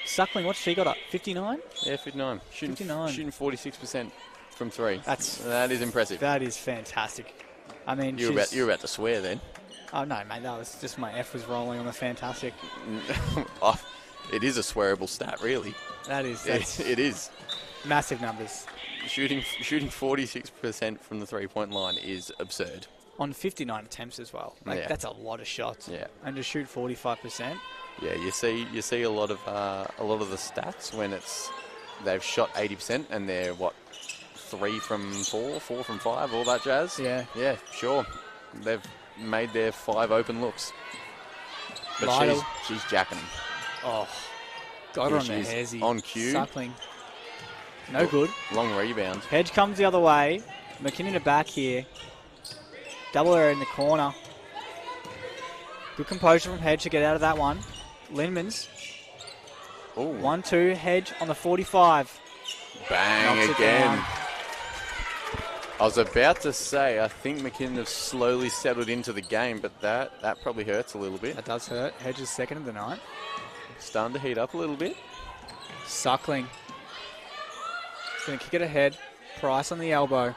Suckling, what's she got up? 59? Yeah, 59. Shooting 46% from three. That is impressive. That is fantastic. I mean, you're about to swear then. Oh no, mate, that was just my F was rolling on the fantastic. It is a swearable stat, really. It is. Massive numbers. Shooting 46% from the three-point line is absurd. On 59 attempts as well. That's a lot of shots. Yeah. And to shoot 45%. Yeah, you see a lot of the stats when they've shot 80% and they're 3 from 4, 4 from 5, all that jazz. Yeah. Yeah, sure. They've made their 5 open looks. But Lytle. she's jacking them. Oh, got her on the hairsy. On cue. Suckling. No good. Long rebound. Hedge comes the other way. McKinnon to back here. Double her in the corner. Good composure from Hedge to get out of that one. Lindmans. 1-2. Hedge on the 45. Bang Knocks again. I was about to say, I think McKinnon has slowly settled into the game, but that probably hurts a little bit. That does hurt. Hedge is second of the night. Starting to heat up a little bit. Suckling. He's going to kick it ahead. Price on the elbow.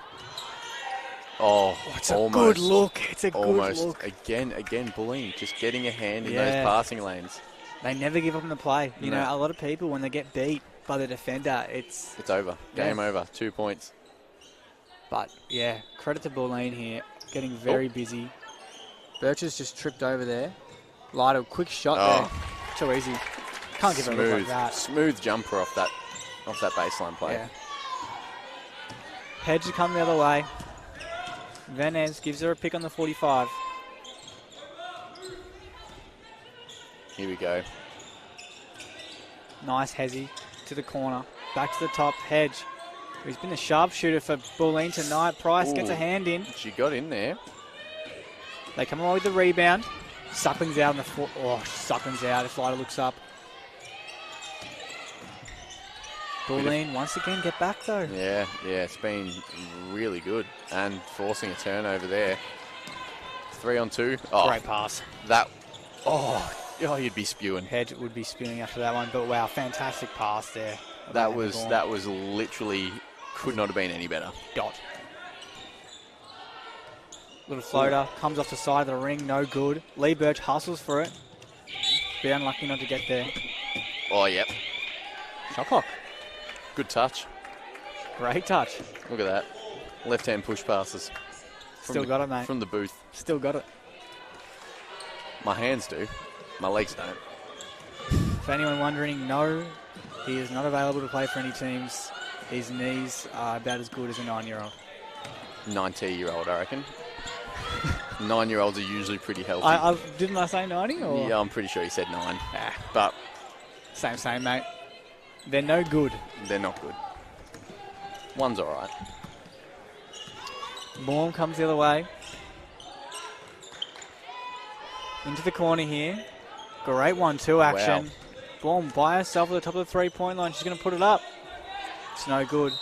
Oh, it's a good look. It's a good look. Again, Bulleen just getting a hand in those passing lanes. They never give up on the play. You know, a lot of people, when they get beat by the defender, it's over. Game over. 2 points. But, yeah, credit to Bulleen here. Getting very busy. Birch has just tripped over there. Lytle, quick shot there. Too easy. Can't give it a look like that. Smooth jumper off that baseline play. Yeah. Hedge to come the other way. Van Ez gives her a pick on the 45. Here we go. Nice Hezzy to the corner. Back to the top. Hedge. He's been a sharpshooter for Bulleen tonight. Price gets a hand in. She got in there. They come away with the rebound. Suckling's out on the foot. Oh, Suckling's out if Lytle looks up. Bulleen once again get back though. Yeah, it's been really good. And forcing a turnover there. 3 on 2. Oh, great pass. You'd be spewing. Hedge would be spewing after that one, but wow, fantastic pass there. That was literally, could not have been any better. Dot. Little floater, comes off the side of the ring, no good. Lee Birch hustles for it. Be unlucky not to get there. Oh, yep. Shot clock. Good touch. Great touch. Look at that. Left-hand push passes. Still got it, mate. From the booth. Still got it. My hands do. My legs don't. For anyone wondering, no, he is not available to play for any teams. His knees are about as good as a 9-year-old. 90-year-old, I reckon. 9-year-olds are usually pretty healthy. Didn't I say 90? Or? Yeah, I'm pretty sure he said 9. But same, mate. They're no good. They're not good. One's all right. Baum comes the other way. Into the corner here. Great 1-2 action. Wow. Baum by herself at the top of the 3-point line. She's going to put it up. It's no good.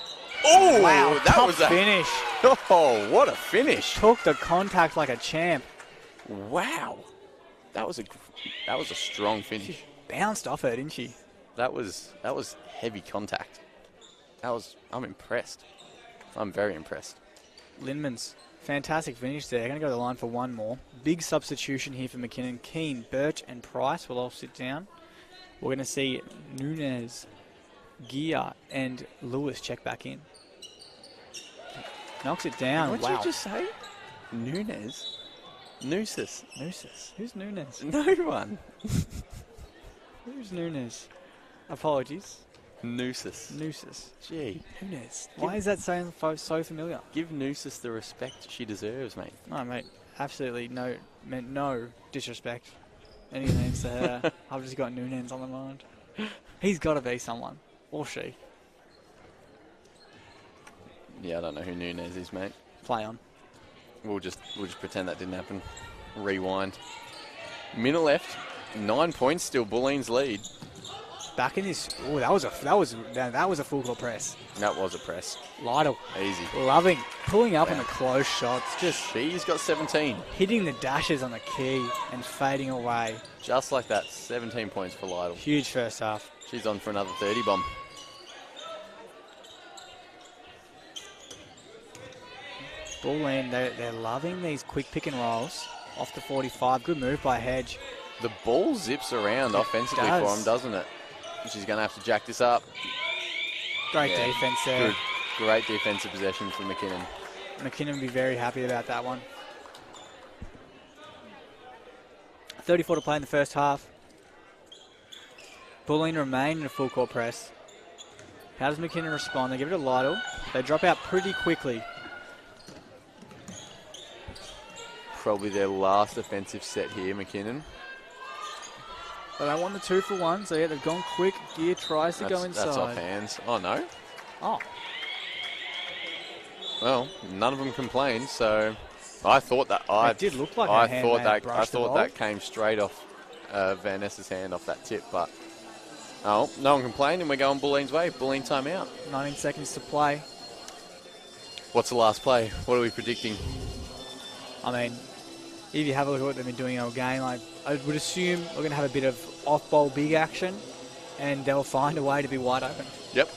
Oh, wow, that was a finish. Oh, what a finish. Took the contact like a champ. Wow. That was a strong finish. She bounced off her, didn't she? That was heavy contact. I'm impressed. I'm very impressed. Lindman's fantastic finish there. Going to go to the line for one more. Big substitution here for McKinnon. Keane, Birch and Price will all sit down. We're going to see Nunez, Gia and Lewis check back in. Knocks it down. What did you just say? Nunez? Noosis. Who's Nunez? No one. Who's Nunez? Apologies. Noosis. Gee. Nunez. Why is that so familiar? Give Noosis the respect she deserves, mate. No, mate. Absolutely no disrespect. Anything to her. I've just got Nunez on the mind. He's got to be someone. Or she. Yeah, I don't know who Nunez is, mate. Play on. We'll just pretend that didn't happen. Rewind. Minute left. 9 points. Still Bulleen's lead. Back in this. Oh, that was a full court press. That was a press. Lytle. Easy. Loving pulling up on the close shots. Just she's got 17. Hitting the dashes on the key and fading away. Just like that. 17 points for Lytle. Huge first half. She's on for another 30 bomb. Bulleen, they're loving these quick pick and rolls off the 45. Good move by Hedge. The ball zips around offensively for him, doesn't it? She's going to have to jack this up. Great defense there. Good. Great defensive possession from McKinnon. McKinnon will be very happy about that one. 34 to play in the first half. Bulleen remain in a full court press. How does McKinnon respond? They give it to Lytle. They drop out pretty quickly. Probably their last offensive set here, McKinnon. But I want the 2 for 1, so yeah, they've gone quick. Gear tries to go inside. That's off hands. Oh, no. Oh. Well, none of them complained, so I thought that... It did look like I thought that came straight off Van Ness's hand off that tip, but... Oh, no one complained, and we're going Bulleen's way. Bulleen timeout. 19 seconds to play. What's the last play? What are we predicting? I mean, if you have a look at what they've been doing all game, I would assume we're going to have a bit of off-ball big action, and they'll find a way to be wide open. Yep.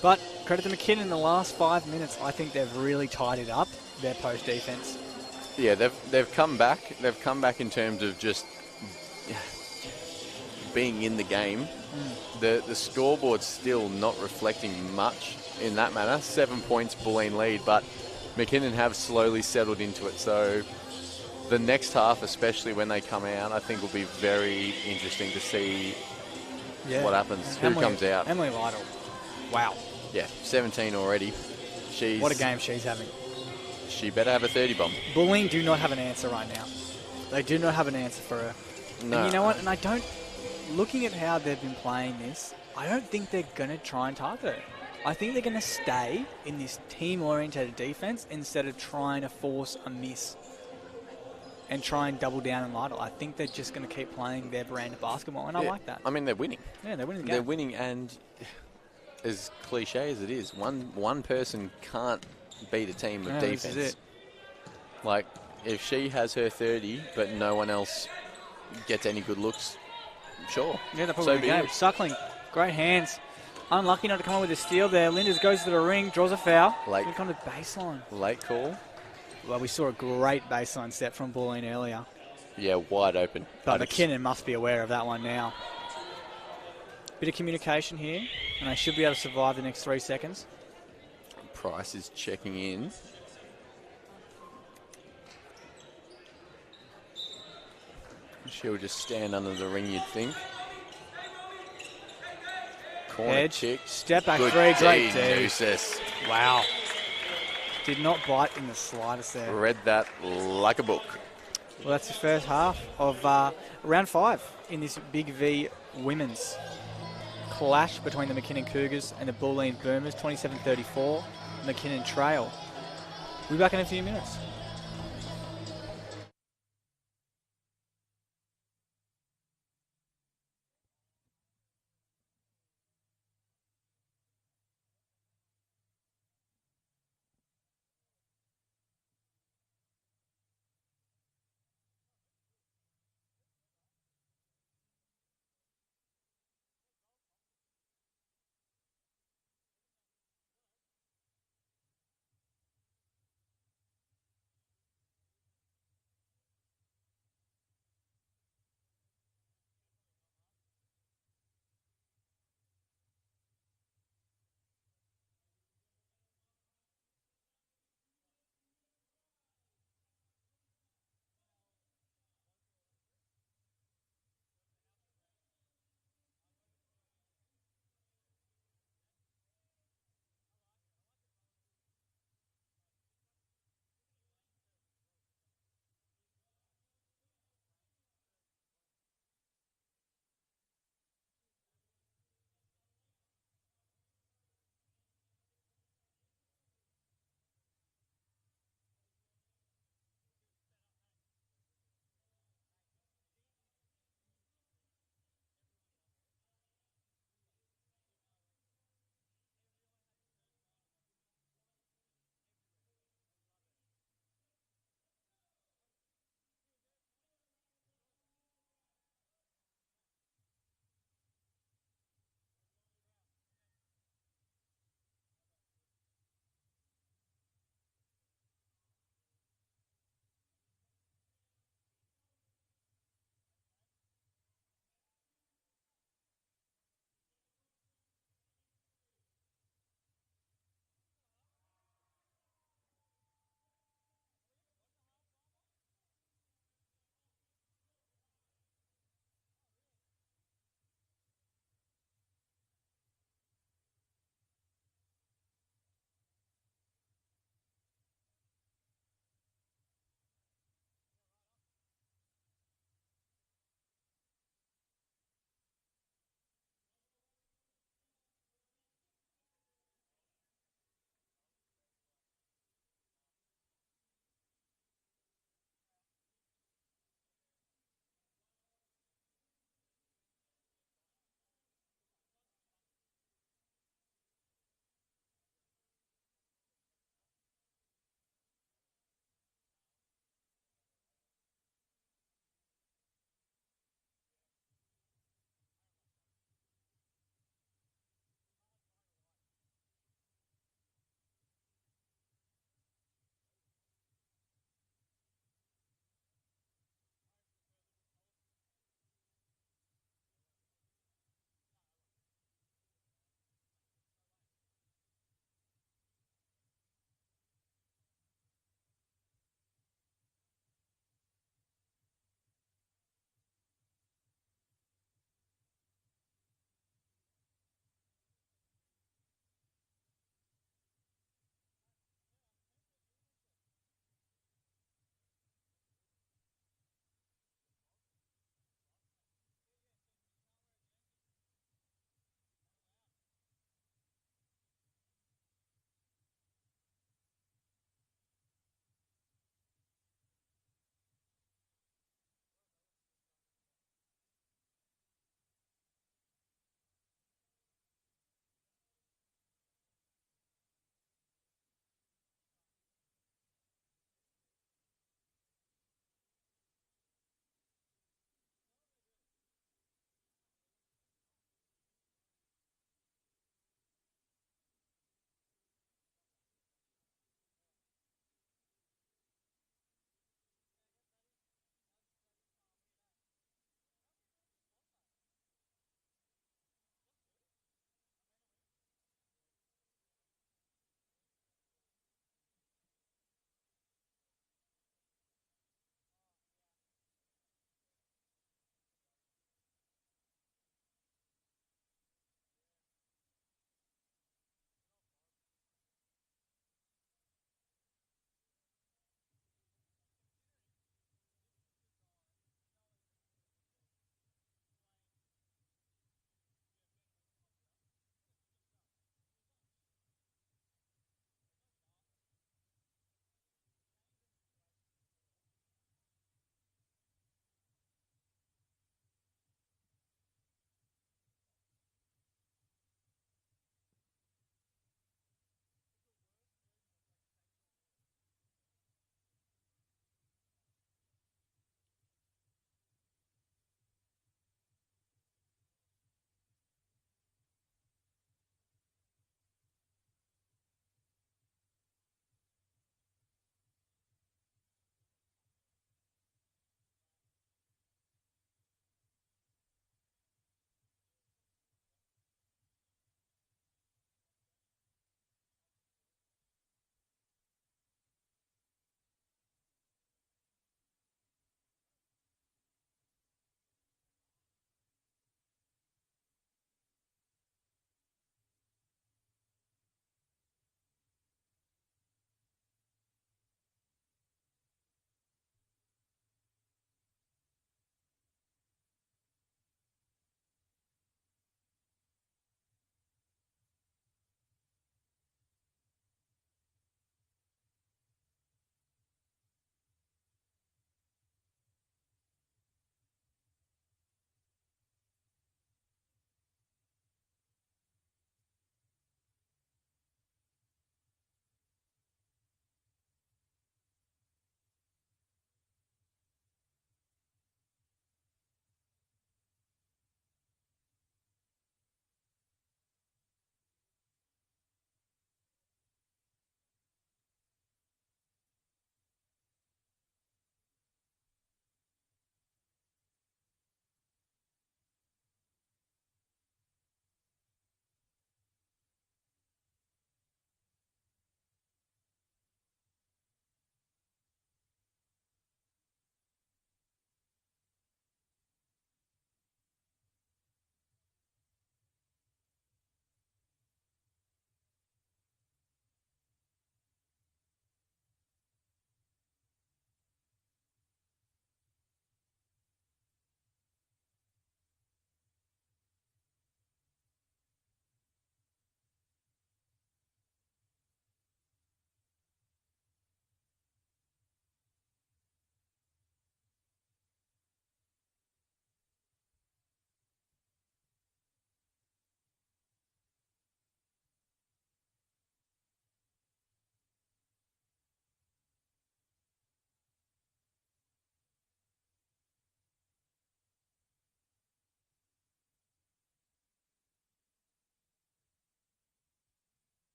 But credit to McKinnon in the last 5 minutes. I think they've really tied it up, their post defense. Yeah, they've come back. They've come back in terms of just being in the game. The scoreboard's still not reflecting much in that manner. 7 points, Bulleen lead, but McKinnon have slowly settled into it. So the next half, especially when they come out, I think will be very interesting to see what happens. Who comes out? Emily Lytle. Wow. Yeah, 17 already. What a game she's having. She better have a 30 bomb. Bulleen do not have an answer right now. They do not have an answer for her. No. And you know what? And looking at how they've been playing this, I don't think they're going to try and target her. I think they're going to stay in this team-oriented defense instead of trying to force a miss and try and double down on Lytle. I think they're just going to keep playing their brand of basketball, and I like that. I mean, they're winning. Yeah, they're winning the game. They're winning, and as cliche as it is, one person can't beat a team of defense. This is it. Like, if she has her 30, but no one else gets any good looks, sure. Yeah, they're probably game. Suckling, great hands. Unlucky not to come up with a steal there. Linders goes to the ring, draws a foul. Late. Look on the baseline. Late call. Well, we saw a great baseline set from Bulleen earlier. Yeah, wide open. But McKinnon must be aware of that one now. Bit of communication here, and they should be able to survive the next 3 seconds. Price is checking in. She'll just stand under the ring, you'd think. Corner Edge, kick. step back Good three, great D, D. Deuces. Wow. Did not bite in the slightest there. Read that like a book. Well, that's the first half of round 5 in this Big V women's clash between the McKinnon Cougars and the Bulleen Boomers. 27-34, McKinnon trail. We'll be back in a few minutes.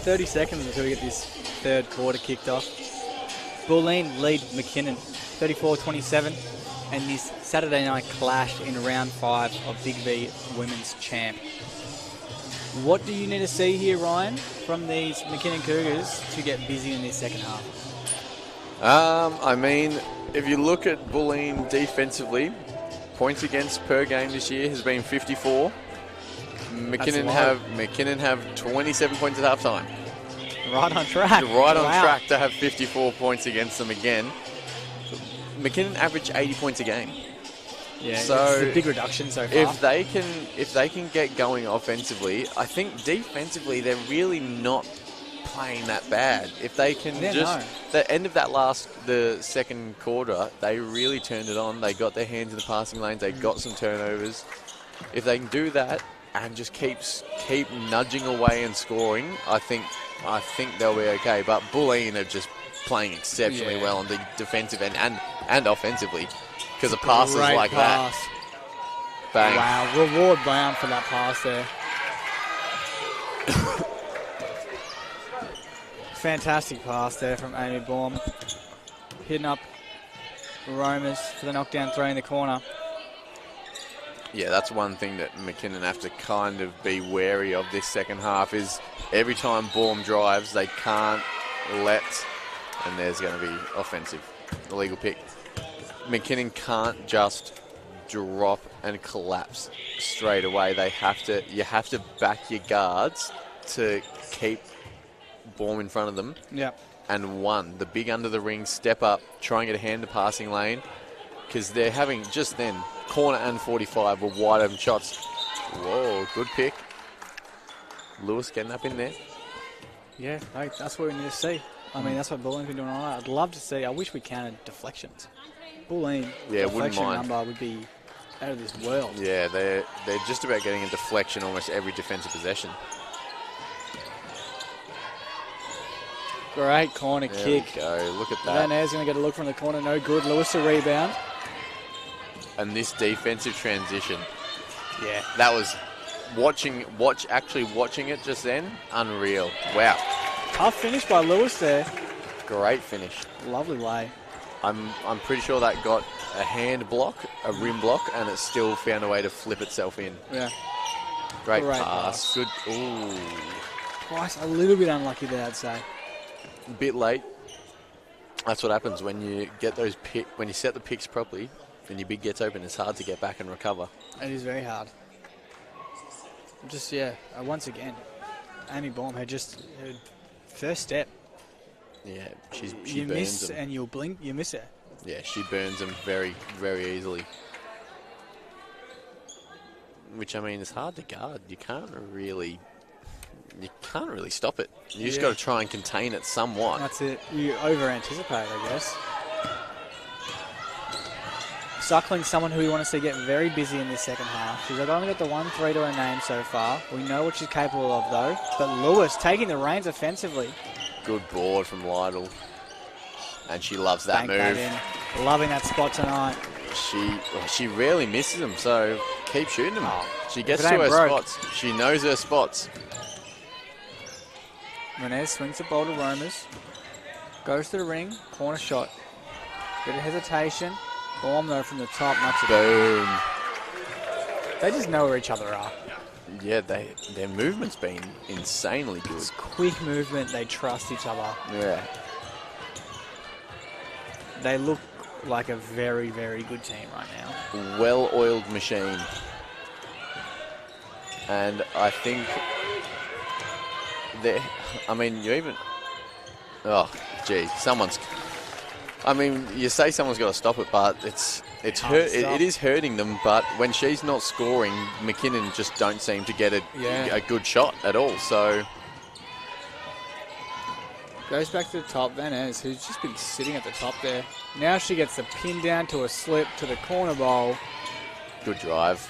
30 seconds until we get this third quarter kicked off. Bulleen lead McKinnon 34-27, and this Saturday night clash in round 5 of BigV Women's Champ. What do you need to see here, Ryan, from these McKinnon Cougars to get busy in this second half? I mean, if you look at Bulleen defensively, points against per game this year has been 54. McKinnon have 27 points at halftime. Right on track. Right on track to have 54 points against them again. McKinnon averaged 80 points a game. Yeah, so it's a big reduction so far. If they can get going offensively, I think defensively they're really not playing that bad. If they can the end of the second quarter, they really turned it on. They got their hands in the passing lanes. They got some turnovers. If they can do that and just keep nudging away and scoring, I think they'll be okay. But Bulleen are just playing exceptionally well on the defensive end and offensively because of passes like that. Bang. Wow, reward bound for that pass there. Fantastic pass there from Amy Baum. Hitting up Romers for the knockdown throw in the corner. Yeah, that's one thing that McKinnon have to kind of be wary of this second half is every time Baum drives, they can't let, and there's going to be offensive, illegal pick. McKinnon can't just drop and collapse straight away. You have to back your guards to keep Baum in front of them. Yep. And the big under the ring, step up, try and get a hand to passing lane, because they're having just then corner and 45 were wide open shots. Whoa, good pick. Lewis getting up in there. Yeah, that's what we need to see. I mean, that's what Bulleen's been doing all night. I'd love to see. I wish we counted deflections. Bulleen, deflection number would be out of this world. Yeah, they're just about getting a deflection almost every defensive possession. Great corner kick. There we go. Look at that. Van Aer's going to get a look from the corner. No good. Lewis a rebound. And this defensive transition. Yeah. That was actually watching it just then. Unreal. Wow. Tough finish by Lewis there. Great finish. Lovely way. I'm pretty sure that got a hand block, a rim block, and it still found a way to flip itself in. Yeah. Great pass. Good. Ooh. Twice, a little bit unlucky there, I'd say. A bit late. That's what happens when you get those when you set the picks properly and your big gets open. It's hard to get back and recover. It is very hard. Just once again, Amy Baum had just her first step. Yeah, she you burns miss them. And you'll blink, you miss it. Yeah, she burns them very, very easily. Which I mean is hard to guard. You can't really stop it. You just got to try and contain it somewhat. That's it. You over-anticipate, I guess. Suckling's someone who we want to see get very busy in this second half. She's only got the 1-3 to her name so far. We know what she's capable of, though. But Lewis taking the reins offensively. Good board from Lytle. And she loves that move. That in. Loving that spot tonight. She rarely misses them, so keep shooting them. She gets to her spots. She knows her spots. Menez swings the ball to Romers. Goes to the ring. Corner shot. Bit of hesitation. Baum, though, from the top. Boom. They just know where each other are. Yeah, their movement's been insanely good. It's quick movement. They trust each other. Yeah. They look like a very, very good team right now. Well-oiled machine. And I think you say someone's got to stop it, but it is hurting them. But when she's not scoring, McKinnon just don't seem to get a good shot at all. So goes back to the top. Van Aers, who's just been sitting at the top there. Now she gets the pin down to a slip to the corner bowl. Good drive.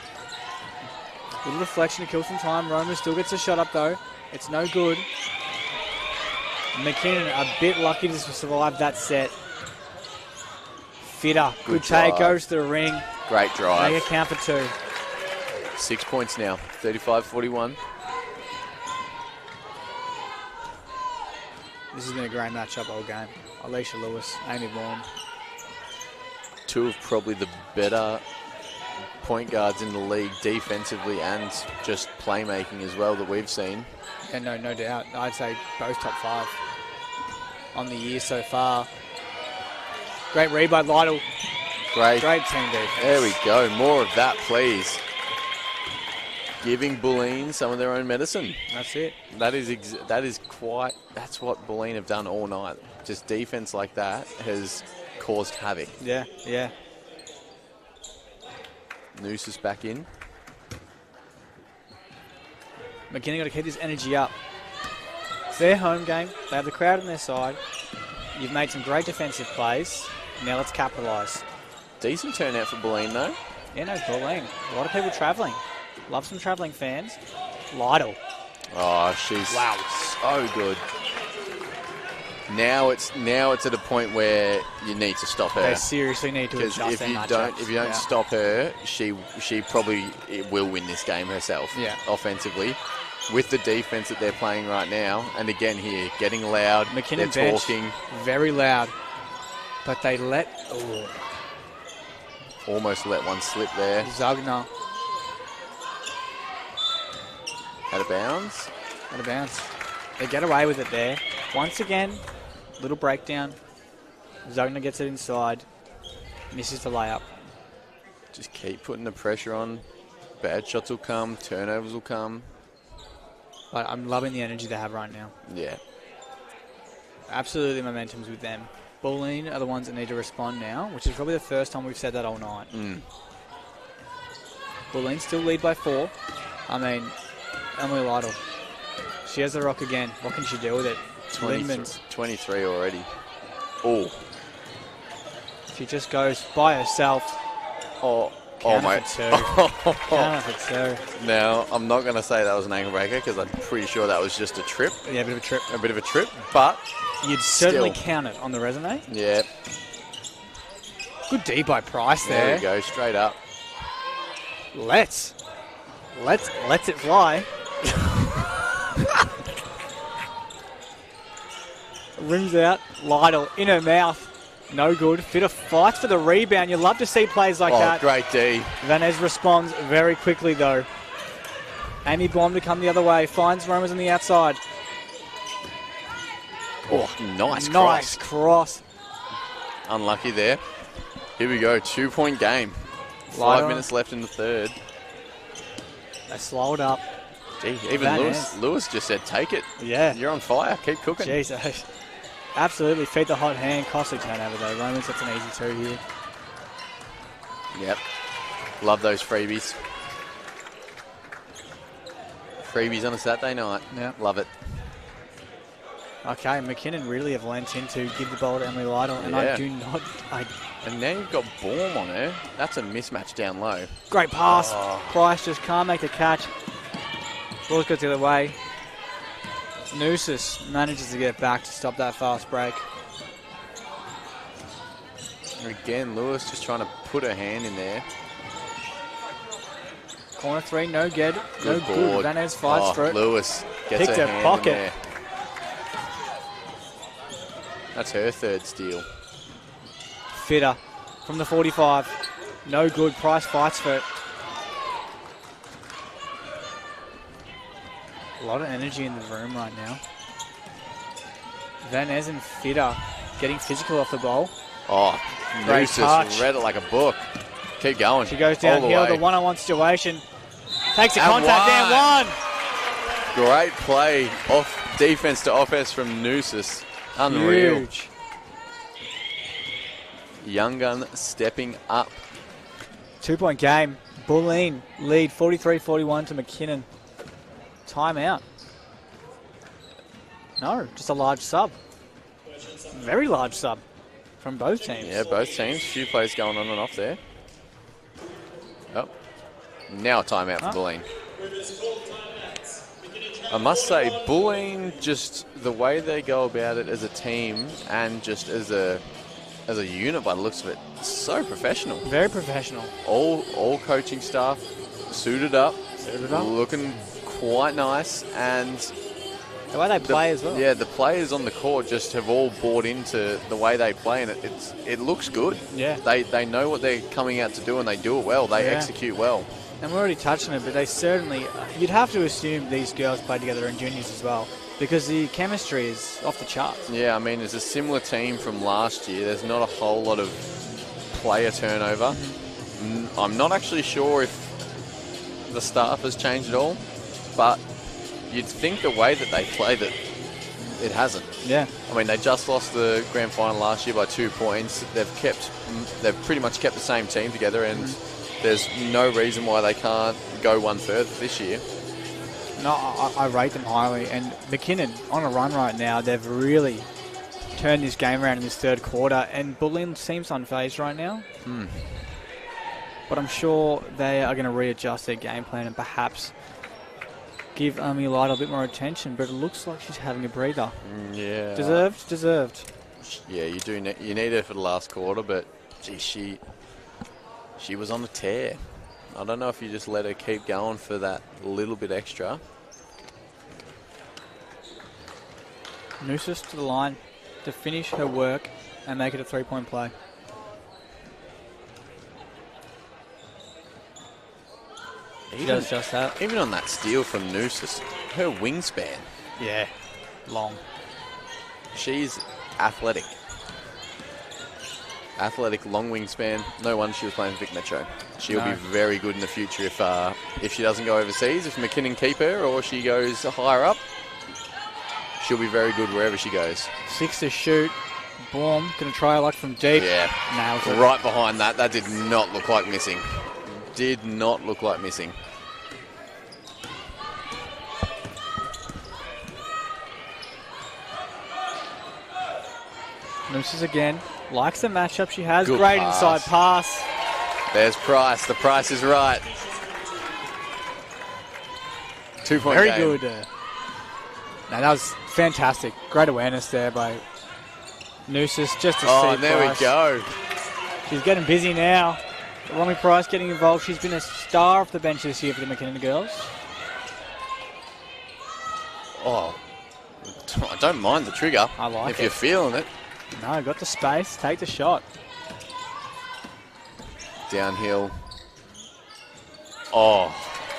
Little deflection to kill some time. Roma still gets a shot up though. It's no good. McKinnon a bit lucky to survive that set. Fitter. Good take. Goes to the ring. Great drive. Make it count for 2. 6 points now. 35-41. This has been a great matchup all game. Alicia Lewis, Amy Baum. Two of probably the better point guards in the league defensively and just playmaking as well that we've seen. And no doubt. I'd say both top 5 on the year so far. Great read by Lytle. Great team defense. There we go. More of that, please. Giving Bulleen some of their own medicine. That's it. That's what Bulleen have done all night. Just defense like that has caused havoc. Yeah. Noose is back in. McKinnon got to keep this energy up. It's their home game. They have the crowd on their side. You've made some great defensive plays. Now let's capitalise. Decent turnout for Bulleen, though. Yeah, no, Bulleen. A lot of people travelling. Love some travelling fans. Lytle. Oh, she's so good. Now it's at a point where you need to stop her. They seriously need to adjust if you don't stop her, she probably will win this game herself. Yeah. Offensively, with the defense that they're playing right now, and again here getting loud. McKinnon they're bench, talking very loud, but they almost let one slip there. Zugner. Out of bounds. They get away with it there. Once again, little breakdown. Zugner gets it inside. Misses the layup. Just keep putting the pressure on. Bad shots will come. Turnovers will come. But I'm loving the energy they have right now. Yeah. Absolutely momentum's with them. Bulleen are the ones that need to respond now, which is probably the first time we've said that all night. Bulleen still lead by 4. I mean, Emily Lytle. She has the rock again. What can she do with it? 23 already. Oh. She just goes by herself. Mate. Counter for 2. Now, I'm not going to say that was an ankle breaker because I'm pretty sure that was just a trip. Yeah, a bit of a trip. But you'd certainly count it on the resume. Yeah. Good D by Price there. There we go, straight up. Let's it fly. Rims out. Lytle in her mouth. No good. Fitter fights for the rebound. You love to see plays like that. Great D. Van Ez responds very quickly, though. Amy Baum to come the other way. Finds Romers on the outside. Nice cross. Unlucky there. Here we go. 2-point game. 5 minutes left in the third. They slowed up. Gee, even Lewis just said, take it. Yeah. You're on fire. Keep cooking. Jeez. Absolutely. Feed the hot hand. Costly turnover, though. Romans, that's an easy 2 here. Yep. Love those freebies. Freebies on a Saturday night. Yeah. Love it. Okay, McKinnon really have lent in to give the ball to Emily Lytle, and I do not... And now you've got Baum on her. That's a mismatch down low. Great pass. Price just can't make the catch. Ball goes the other way. Noosis manages to get it back to stop that fast break. Again, Lewis just trying to put her hand in there. Corner 3, no good. No good. Van Ez fights for it. Lewis gets Picked her her hand pocket. in there. That's her third steal. Fitter from the 45. No good. Price fights for it. A lot of energy in the room right now. Van Ez and Fitter getting physical off the ball. Great touch. Read it like a book. Keep going. She goes downhill, the one-on-one situation. Takes a contact and one. Great play off defense to offense from Noosis. Unreal. Huge. Young gun stepping up. 2-point game. Bulleen lead 43-41 to McKinnon. Timeout. No, just a large sub. Very large sub from both teams. Yeah, both teams. Few plays going on and off there. Oh, now a timeout for Bulleen. I must say, Bulleen, just the way they go about it as a team and just as a unit by the looks of it, so professional. Very professional. All coaching staff suited up. Looking quite nice, and The way they play as well. Yeah, the players on the court just have all bought into the way they play, and it looks good. Yeah. They know what they're coming out to do, and they do it well. They execute well. And we're already touching it, but they certainly... You'd have to assume these girls play together in juniors as well, because the chemistry is off the charts. Yeah, I mean, it's a similar team from last year. There's not a whole lot of player turnover. I'm not actually sure if the staff has changed at all, but you'd think the way that they play that it hasn't. Yeah. I mean, they just lost the grand final last year by 2 points. They've pretty much kept the same team together, and there's no reason why they can't go one further this year. No, I rate them highly. And McKinnon on a run right now. They've really turned this game around in this third quarter. And Bulleen seems unfazed right now. But I'm sure they are going to readjust their game plan and perhaps give Amy Light a bit more attention. But it looks like she's having a breather. Yeah. Deserved. Yeah, you do. You need her for the last quarter, but gee, she was on a tear. I don't know if you just let her keep going for that little bit extra. Noosus to the line to finish her work and make it a three-point play. She does just that. Even on that steal from Noosus, her wingspan. Yeah, long. She's athletic. Athletic, long wingspan. No wonder she was playing Vic Metro. She'll be very good in the future if she doesn't go overseas. If McKinnon keep her or she goes higher up, she'll be very good wherever she goes. 6 to shoot. Boom. Going to try a luck from deep. Yeah. Nails it. Right behind that. That did not look like missing. Did not look like missing. Noosus again. Likes the matchup she has. Good Great pass. inside pass. There's Price. The price is right. 2-point Very game. good. No, that was fantastic. Great awareness there by Noosus just to see Oh, there Price. we go. She's getting busy now. Romy Price getting involved. She's been a star off the bench this year for the McKinnon girls. Oh, I don't mind the trigger. I like if it. you're feeling it. No, got the space. Take the shot. Downhill. Oh,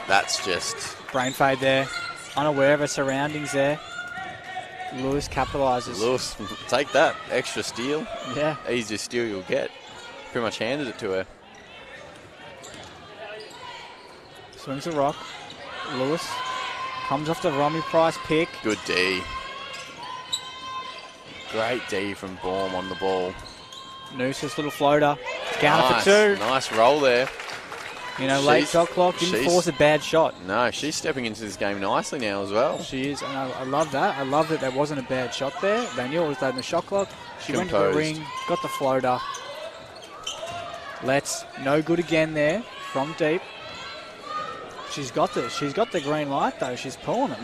that's just... Brain fade there. Unaware of her surroundings there. Lewis capitalises. Lewis, take that. Extra steal. Yeah. Easiest steal you'll get. Pretty much handed it to her. Swings a rock. Lewis comes off the Romy Price pick. Good D. Great D from Baum on the ball. Noosus, little floater. Counter for two. Nice roll there. You know, late shot clock. Didn't force a bad shot. No, she's stepping into this game nicely now as well. She is, and I love that. I love that there wasn't a bad shot there. They knew it was late in the shot clock. She went to the ring, got the floater. Let's no good again there from deep. She's got the green light though. She's pulling it.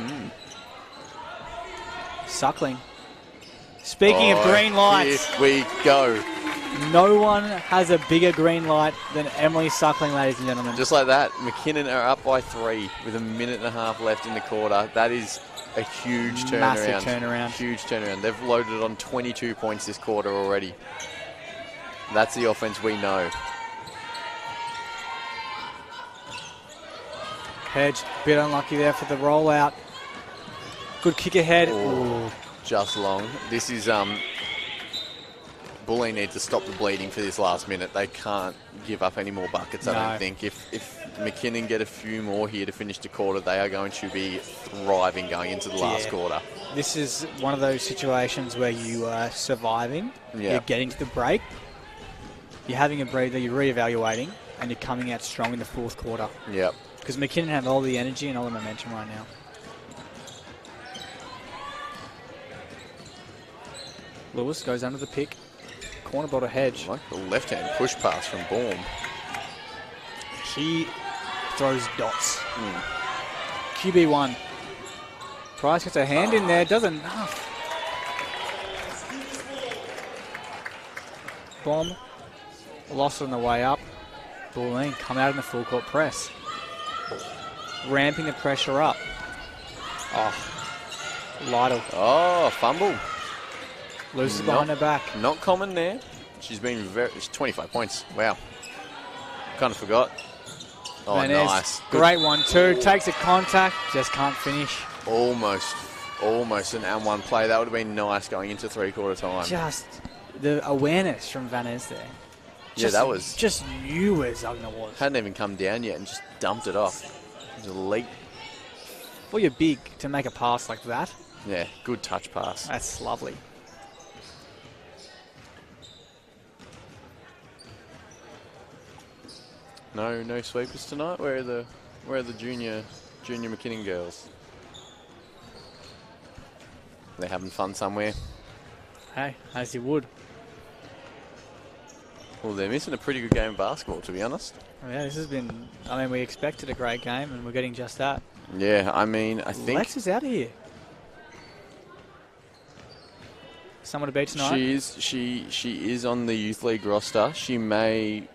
Suckling. Speaking of green lights, Here we go. no one has a bigger green light than Emily Suckling, ladies and gentlemen. Just like that, McKinnon are up by 3 with a minute and a half left in the quarter. That is a huge turnaround. Massive turnaround. Huge turnaround. They've loaded on 22 points this quarter already. That's the offense we know. Hedge, bit unlucky there for the rollout. Good kick ahead. Ooh, just long. This is Bulleen need to stop the bleeding for this last minute. They can't give up any more buckets, I don't think. If McKinnon get a few more here to finish the quarter, they are going to be thriving going into the last quarter. This is one of those situations where you are surviving. You're getting to the break. You're having a breather, you're reevaluating, and you're coming out strong in the fourth quarter. Yep. Because McKinnon have all the energy and all the momentum right now. Lewis goes under the pick. Corner ball to Hedge. I like the left-hand push pass from Baum. She throws dots. QB1. Price gets her hand in there, does enough. Bomb. Lost on the way up. Bulleen come out in the full court press. Ramping the pressure up. Oh. Lytle. Oh, fumble. Loses behind her back. Not common there. She's 25 points. Wow. Kind of forgot. Oh, nice. Great 1-2. Takes a contact. Just can't finish. Almost an and one play. That would have been nice going into three-quarter time. Just the awareness from Van Ez there. That was... Just knew where Zugner was. Hadn't even come down yet and just dumped it off. It was elite. Well, you're big to make a pass like that. Yeah, good touch pass. That's lovely. No sweepers tonight. Where are the junior McKinnon girls? They're having fun somewhere. Hey, as you would. Well, they're missing a pretty good game of basketball, to be honest. Yeah, this has been... I mean, we expected a great game, and we're getting just that. Yeah, I mean, I think... Lex is out of here. Someone to beat tonight? She is on the Youth League roster. They may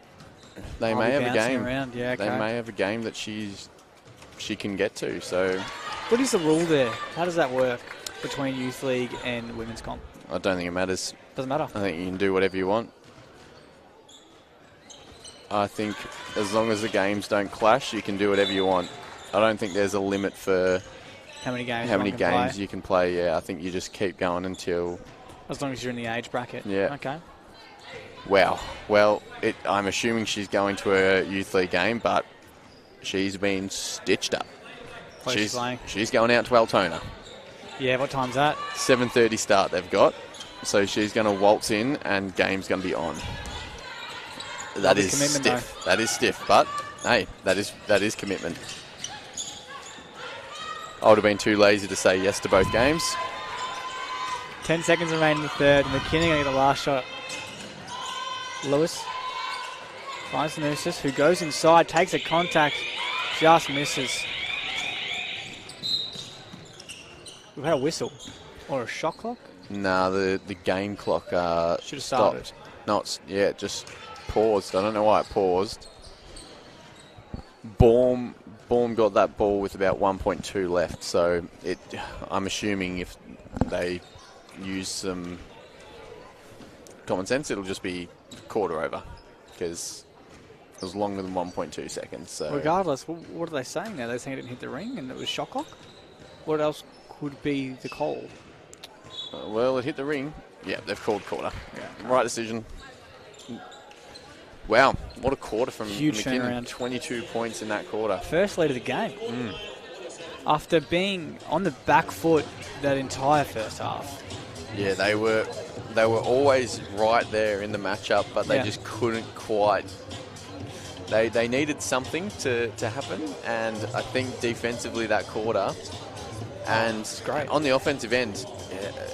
have a game. Around. Yeah, okay. They may have a game that she can get to, so... What is the rule there? How does that work between Youth League and Women's Comp? I don't think it matters. Doesn't matter? I think you can do whatever you want. I think as long as the games don't clash, you can do whatever you want. I don't think there's a limit for how many games you can play. Yeah, I think you just keep going until... As long as you're in the age bracket. Yeah. Okay. Wow. Well, I'm assuming she's going to a Youth League game, but she's been stitched up. She's going out to Altona. Yeah, what time's that? 7:30 start they've got. So she's going to waltz in and game's going to be on. That is stiff. That is stiff, but hey, that is commitment. I would have been too lazy to say yes to both games. 10 seconds remain in the third. McKinnon going to get the last shot. Lewis finds Noosis, who goes inside, takes a contact, just misses. We've had a whistle or a shot clock. Nah, the game clock should have started. It just paused. I don't know why it paused. Baum got that ball with about 1.2 left, so I'm assuming if they use some common sense, it'll just be quarter over because it was longer than 1.2 seconds. So regardless, what are they saying now? They're saying it didn't hit the ring and it was shot clock? What else could be the call? Well, it hit the ring. Yeah, they've called quarter. Yeah, right decision. Wow, what a quarter from huge McKinnon. Turnaround. 22 points in that quarter. First lead of the game. After being on the back foot that entire first half. Yeah, they were always right there in the matchup, but they just couldn't quite. They needed something to happen, and I think defensively that quarter. And great. On the offensive end,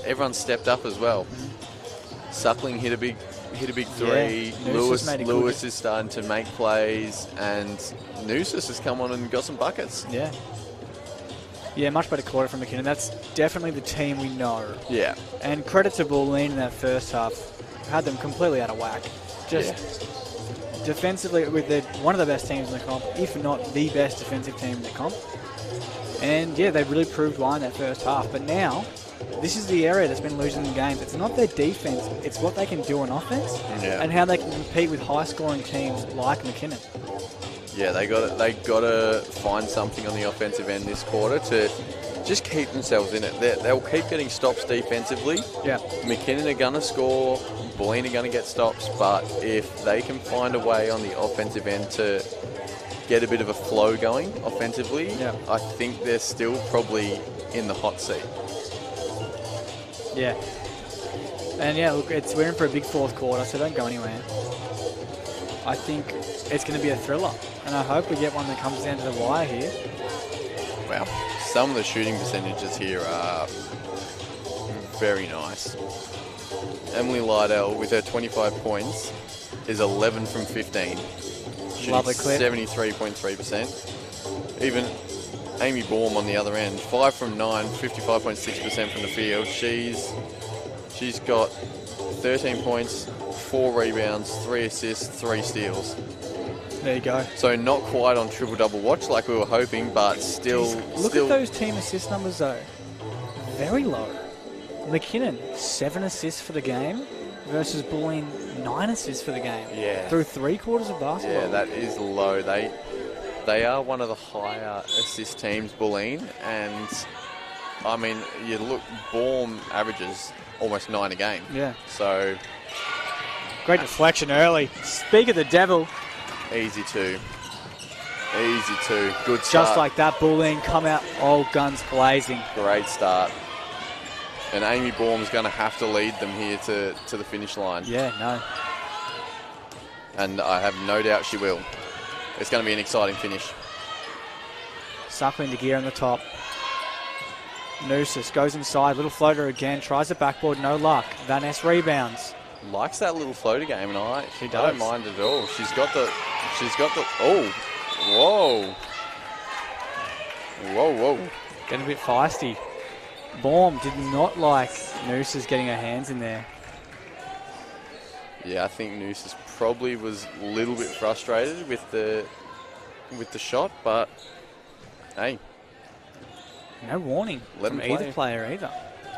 everyone stepped up as well. Suckling hit a big three. Yeah, Lewis is starting to make plays, and Noosis has come on and got some buckets. Yeah. Yeah, much better quarter from McKinnon. That's definitely the team we know. Yeah. And credit to Bulleen in that first half. Had them completely out of whack. Just defensively, they're one of the best teams in the comp, if not the best defensive team in the comp. And yeah, they really proved why in that first half. But now, this is the area that's been losing the games. It's not their defense, it's what they can do on offense and how they can compete with high-scoring teams like McKinnon. Yeah, they got to find something on the offensive end this quarter to just keep themselves in it. They'll keep getting stops defensively. Yeah, McKinnon are going to score, Bulleen are going to get stops, but if they can find a way on the offensive end to get a bit of a flow going offensively, I think they're still probably in the hot seat. Yeah. And yeah, look, we're in for a big fourth quarter, so don't go anywhere. I think it's going to be a thriller, and I hope we get one that comes down to the wire here. Wow. Some of the shooting percentages here are very nice. Emily Lydell, with her 25 points, is 11 from 15. Lovely clip. 73.3%. Even Amy Baum on the other end, 5 from 9, 55.6% from the field. She's got 13 points, 4 rebounds, 3 assists, 3 steals. There you go. So not quite on triple-double watch like we were hoping, but still... Jeez, look at those team assist numbers, though. very low. McKinnon, 7 assists for the game versus Bulleen, 9 assists for the game. Yeah. Through 3 quarters of basketball. Yeah, that is low. They are one of the higher assist teams, Bulleen, and I mean, you look, Baum averages almost 9 a game. Yeah. So great deflection early. Speak of the devil. Easy two. Good start. Just like that, Bulleen come out all guns blazing. Great start. And Amy Baum's going to have to lead them here to the finish line. Yeah, no. And I have no doubt she will. It's going to be an exciting finish. Suckling to gear on the top. Noosis goes inside, little floater again, tries the backboard, no luck. Van Ness rebounds. Likes that little floater game, and I don't mind it at all. She's got the, oh, whoa. Getting a bit feisty. Baum did not like Noosis getting her hands in there. Yeah, I think Noosis probably was a little bit frustrated with the shot, but hey. No warning from either player either.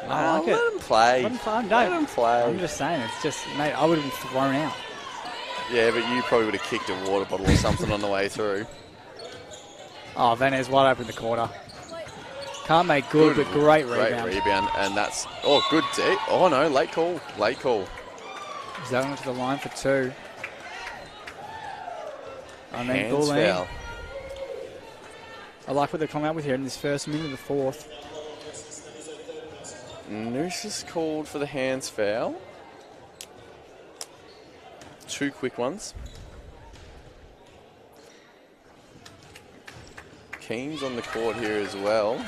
I like it. Let him play. Let him play. I'm just saying, it's just, mate, I would have been thrown out. Yeah, but you probably would have kicked a water bottle or something on the way through. Oh, Van Ness wide open in the quarter. Can't make good, but great rebound. Great rebound, and that's, good. Oh, no, late call. Zone to the line for 2. And then Hands foul. I like what they're coming out with here in this first minute of the fourth. Noose is called for the hands foul. 2 quick ones. Keen's on the court here as well,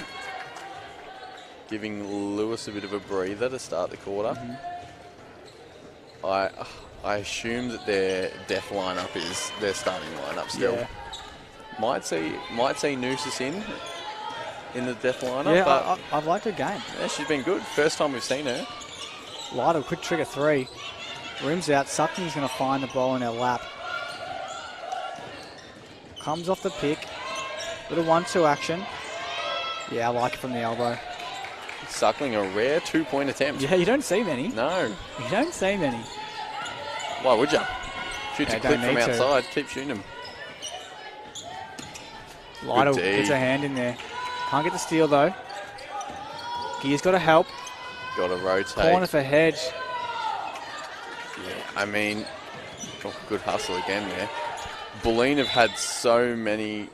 giving Lewis a bit of a breather to start the quarter. Mm-hmm. I assume that their death lineup is their starting lineup still. Yeah. Might see Noosis in the death lineup. Yeah, but I've liked her game. Yeah, she's been good. First time we've seen her. Lytle, quick trigger 3. Rims out. Suckling's going to find the ball in her lap. Comes off the pick. Little 1-2 action. Yeah, I like it from the elbow. Suckling, a rare 2-point attempt. Yeah, you don't see many. No. You don't see many. Why would you? Shoots a clip from outside. Keep shooting them. Lytle gets her hand in there. Can't get the steal though. Gear's got to help. Got to rotate. Corner for Hedge. Yeah, I mean, good hustle again there. Bulleen have had so many.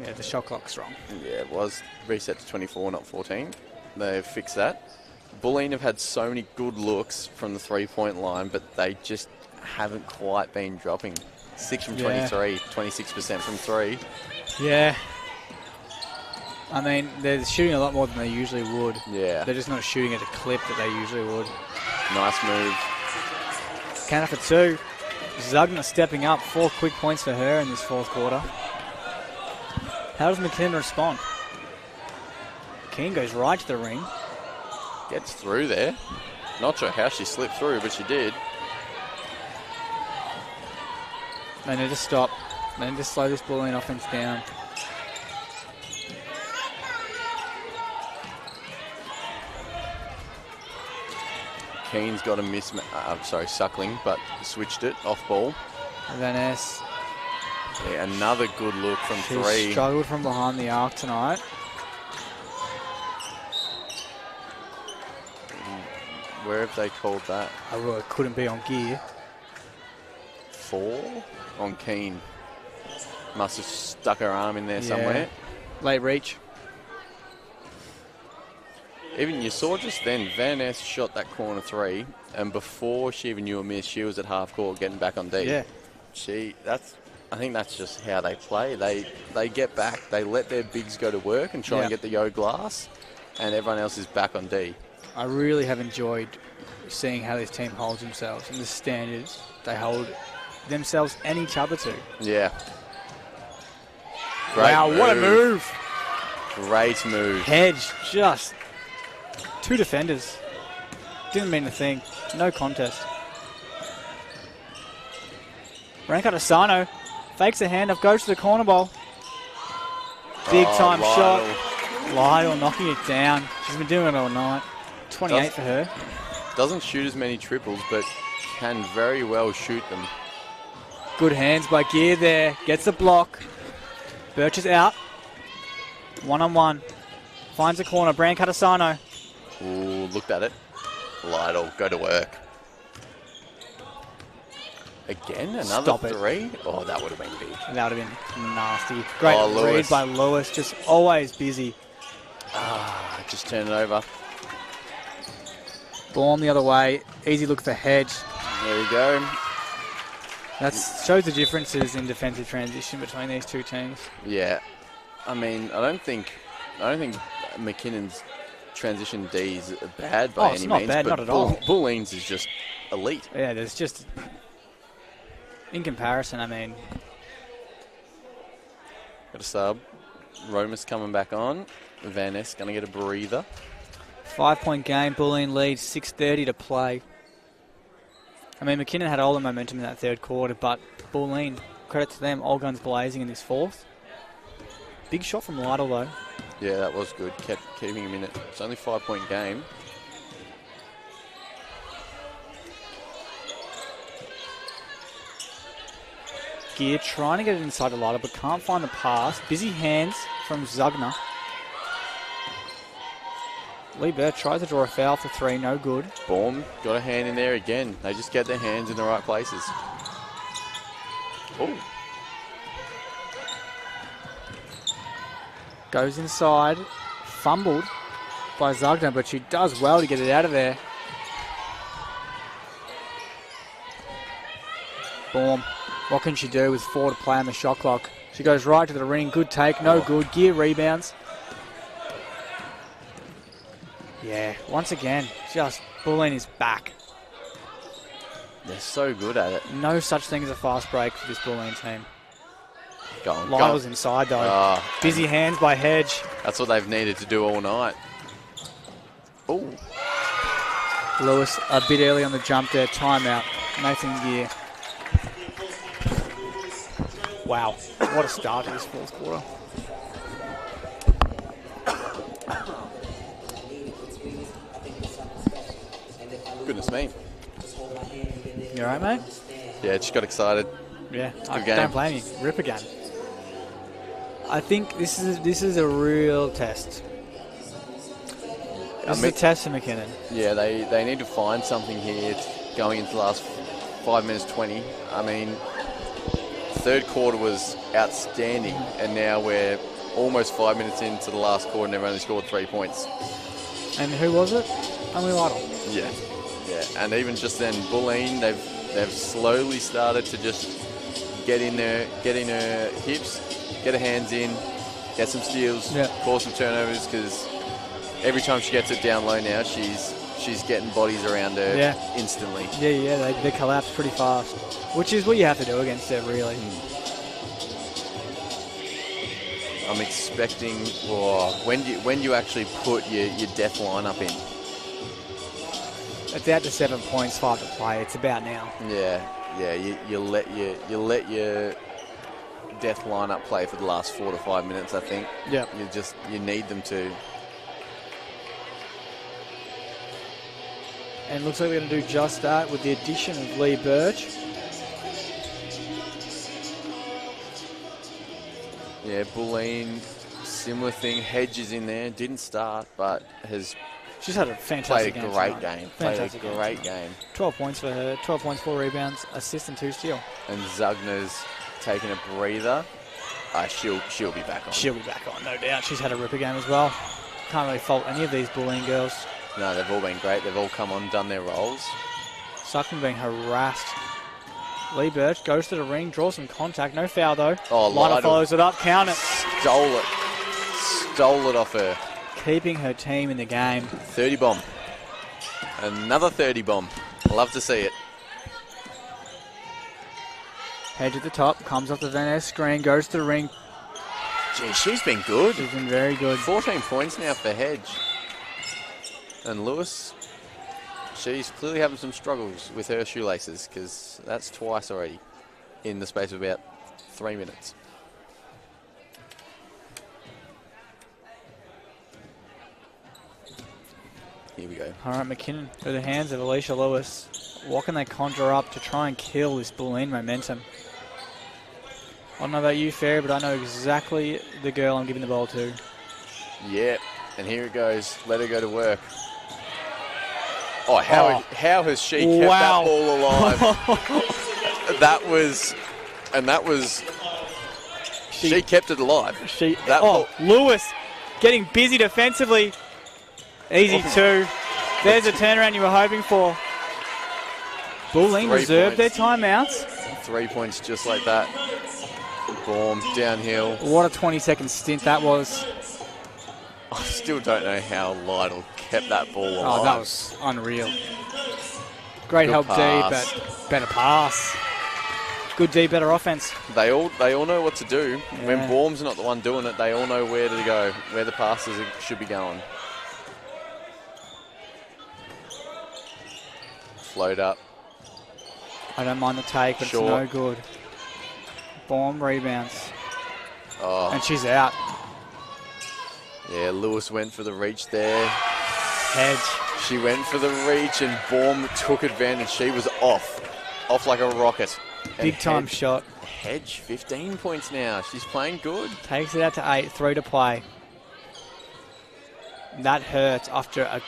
Yeah, the shot clock's wrong. Yeah, it was reset to 24, not 14. They've fixed that. Bulleen have had so many good looks from the 3-point line, but they just haven't quite been dropping. 6 from 23, 26% from 3. Yeah. I mean, they're shooting a lot more than they usually would. Yeah. They're just not shooting at a clip that they usually would. Nice move. Counter for 2. Zugner stepping up. 4 quick points for her in this fourth quarter. How does McKinnon respond? McKinnon goes right to the ring. Gets through there. Not sure how she slipped through, but she did. They need to stop. They need to slow this Bulleen offense down. Keen's got a Suckling, but switched it off ball. Van Ness. Yeah, another good look from 3. She's struggled from behind the arc tonight. Where have they called that? It couldn't be on Gear. 4 on Keen. Must have stuck her arm in there somewhere. Late reach. Even you saw just then, Van Ness shot that corner 3, and before she even knew a miss, she was at half court getting back on D. Yeah. I think that's just how they play. They get back, they let their bigs go to work and try and get the yo glass, and everyone else is back on D. I really have enjoyed seeing how this team holds themselves and the standards they hold themselves and each other to. Yeah. Wow, what a move. Great move. Hedge, just 2 defenders. Didn't mean a thing. No contest. Rank Asano fakes a handoff, goes to the corner ball. Big time shot. Lytle knocking it down. She's been doing it all night. 28 for her. Doesn't shoot as many triples, but can very well shoot them. Good hands by Gear there. Gets the block. Birch is out. One-on-one. Finds a corner. Brand Catasano. Ooh, looked at it. Lytle, go to work. Again, another three? Oh, that would have been big. That would have been nasty. Great read by Lewis. Just always busy. Just turn it over. Ball the other way. Easy look for Hedge. There you go. That shows the differences in defensive transition between these two teams. Yeah. I mean, I don't think McKinnon's transition D is bad by any means. Bad, but not at all. Bulleen's is just elite. Yeah, there's just, in comparison, I mean. Got a sub. Romus coming back on. Van Ness going to get a breather. 5-point game. Bulleen leads. 6:30 to play. I mean, McKinnon had all the momentum in that third quarter, but Bulleen, credit to them, all guns blazing in this fourth. Big shot from Lytle, though. Yeah, that was good. Kept keeping him in it. It's only a 5-point game. Gear trying to get it inside the Lytle, but can't find the pass. Busy hands from Zugner. Lee Burt tries to draw a foul for 3, no good. Baum got a hand in there again. They just get their hands in the right places. Oh. Goes inside, fumbled by Zugner, but she does well to get it out of there. Baum, what can she do with 4 to play on the shot clock? She goes right to the ring, good take, no good. Gear rebounds. Yeah, once again, just Bulleen is back. They're so good at it. No such thing as a fast break for this Bulleen team. Go on. Lytle's inside though. Busy hands by Hedge. That's what they've needed to do all night. Oh. Lewis a bit early on the jump there. Timeout. Nathan Gear. Wow. What a start to this fourth quarter. Goodness me. You alright, mate? Yeah, just got excited. Yeah, I don't blame you. Rip again. I think this is a real test. This is a test for McKinnon. Yeah, they need to find something here going into the last 5 minutes 20. I mean, third quarter was outstanding, and now we're almost 5 minutes into the last quarter and they've only scored 3 points. And who was it? Only Lytle. Yeah, and even just then, Bulleen, they've slowly started to just get in her hips, get her hands in, get some steals, cause some turnovers, because every time she gets it down low now, she's getting bodies around her instantly. Yeah, they collapse pretty fast, which is what you have to do against her, really. I'm expecting, when do you actually put your death lineup in? It's out to 7 points, 5 to play. It's about now. Yeah. You let your death lineup play for the last 4 to 5 minutes. I think. Yeah. You need them to. And it looks like they're going to do just that with the addition of Lee Birch. Yeah, Bulleen, similar thing. Hedge is in there. Didn't start, but has. She's had a fantastic game. Played a great game. 12 points for her. 12 points, 4 rebounds, assist and 2 steals. And Zugner's taking a breather. She'll be back on. She'll be back on, no doubt. She's had a ripper game as well. Can't really fault any of these Bulleen girls. No, they've all been great. They've all come on, done their roles. Suckman being harassed. Lee Birch goes to the ring, draws some contact. No foul, though. Oh, Lytle follows it up. Count it. Stole it off her. Keeping her team in the game. 30 bomb. Another 30 bomb. Love to see it. Hedge at the top. Comes off the Van Ness screen. Goes to the ring. Gee, she's been good. She's been very good. 14 points now for Hedge. And Lewis, she's clearly having some struggles with her shoelaces, because that's twice already in the space of about 3 minutes. Here we go. All right, McKinnon through the hands of Alicia Lewis. What can they conjure up to try and kill this Bulleen momentum? I don't know about you, Fairy, but I know exactly the girl I'm giving the ball to. Yeah, and here it goes. Let her go to work. Oh, how has she kept that ball alive? She kept it alive. Lewis getting busy defensively. Easy two. There's a turnaround you were hoping for. Bulleen reserved their timeouts. 3 points just like that. Boom, downhill. What a 20-second stint that was. I still don't know how Lytle kept that ball alive. Oh, that was unreal. Great help D, but better pass. Good D, better offense. They all know what to do. Yeah. When Baum's not the one doing it, they all know where to go, where the passes should be going. Float up. I don't mind the take, but Short. It's no good. Baum rebounds. Oh. And she's out. Yeah, Lewis went for the reach there. Hedge. She went for the reach and Baum took advantage. She was off like a rocket. Big time shot. Hedge, 15 points now. She's playing good. Takes it out to 8, 3 to play. That hurts after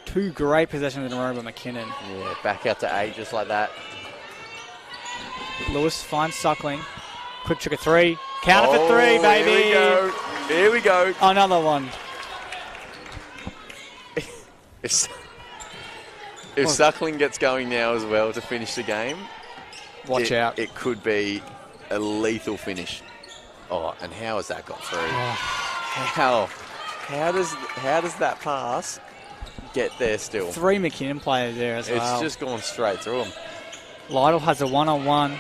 two great possessions in a row by McKinnon. Yeah, back out to 8 just like that. Lewis finds Suckling. Quick trick of 3. Counter for 3, baby. Here we go. Here we go. Another one. If Suckling gets going now as well to finish the game, watch out. It could be a lethal finish. Oh, and how has that got through? Oh. How does that pass get there still? 3 McKinnon players there as well. It's just gone straight through them. Lytle has a one-on-one.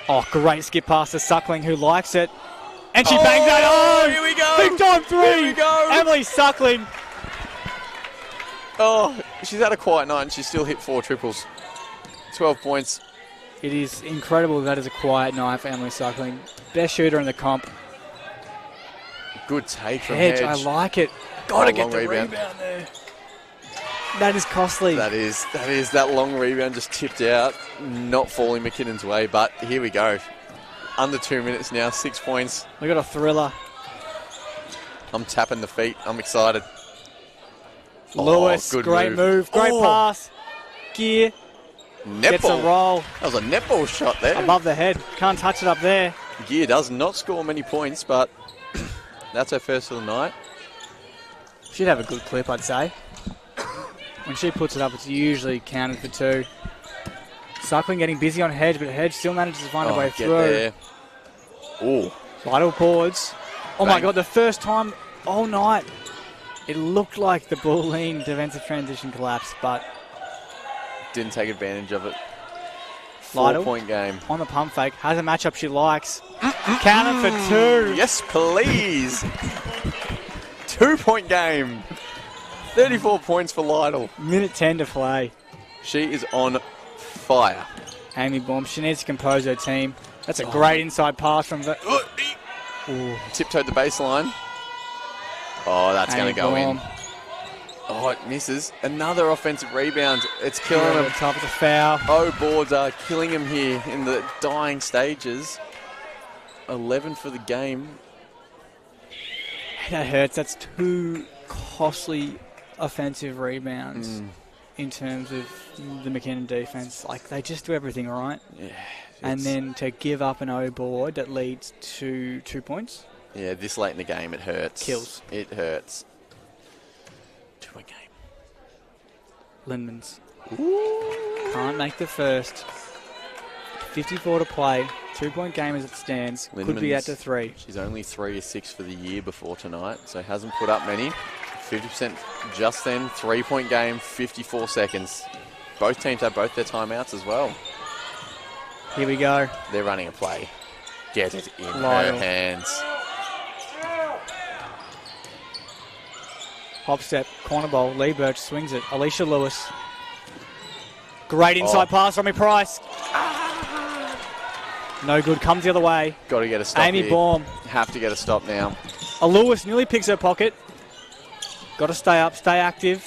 Oh, great skip pass to Suckling, who likes it. And she bangs that. Oh, here we go. Big time 3. Here we go. Emily Suckling. Oh, she's had a quiet night and she still hit 4 triples. 12 points. It is incredible that is a quiet night for Emily Suckling. Best shooter in the comp. Good take from Hedge. I like it. Gotta get the rebound there. That is costly. That is. That long rebound just tipped out, not falling McKinnon's way, but here we go. Under 2 minutes now, 6 points. We got a thriller. I'm tapping the feet. I'm excited. Lewis, great move. Great pass. Gear. Netball. Gets a roll. That was a netball shot there. Above the head. Can't touch it up there. Gear does not score many points, but that's her first of the night. She'd have a good clip, I'd say. When she puts it up, it's usually counted for 2. Suckling getting busy on Hedge, but Hedge still manages to find a way through. There. Ooh. Lytle boards. Oh my God, the first time all night it looked like the Bulleen defensive transition collapsed, but didn't take advantage of it. Lytle, 4-point game. On the pump fake, has a matchup she likes. Counter for 2. Yes, please. 2-point game. 34 points for Lytle. Minute 10 to play. She is on fire. Amy Baum, she needs to compose her team. That's a great inside pass from the... Tiptoed the baseline. Oh, that's going to go in. Oh, it misses. Another offensive rebound. It's killing him. Top of the foul. Boards are killing him here in the dying stages. 11 for the game. That hurts. That's 2 costly offensive rebounds in terms of the McKinnon defense. Like, they just do everything right. Yeah. And then to give up an O board that leads to 2 points. Yeah, this late in the game, it hurts. Kills. It hurts. 2-point game. Lindmans. Can't make the first. 54 to play. 2-point game as it stands. Lindmans, could be out to 3. She's only 3 of 6 for the year before tonight, so hasn't put up many. 50% just then. 3-point game, 54 seconds. Both teams have both their timeouts as well. Here we go. They're running a play. Get it in her hands. Hop step, corner ball. Lee Birch swings it. Alicia Lewis. Great inside pass from Price. No good. Comes the other way. Got to get a stop. Amy Baum. Have to get a stop now. Lewis nearly picks her pocket. Got to stay up, stay active.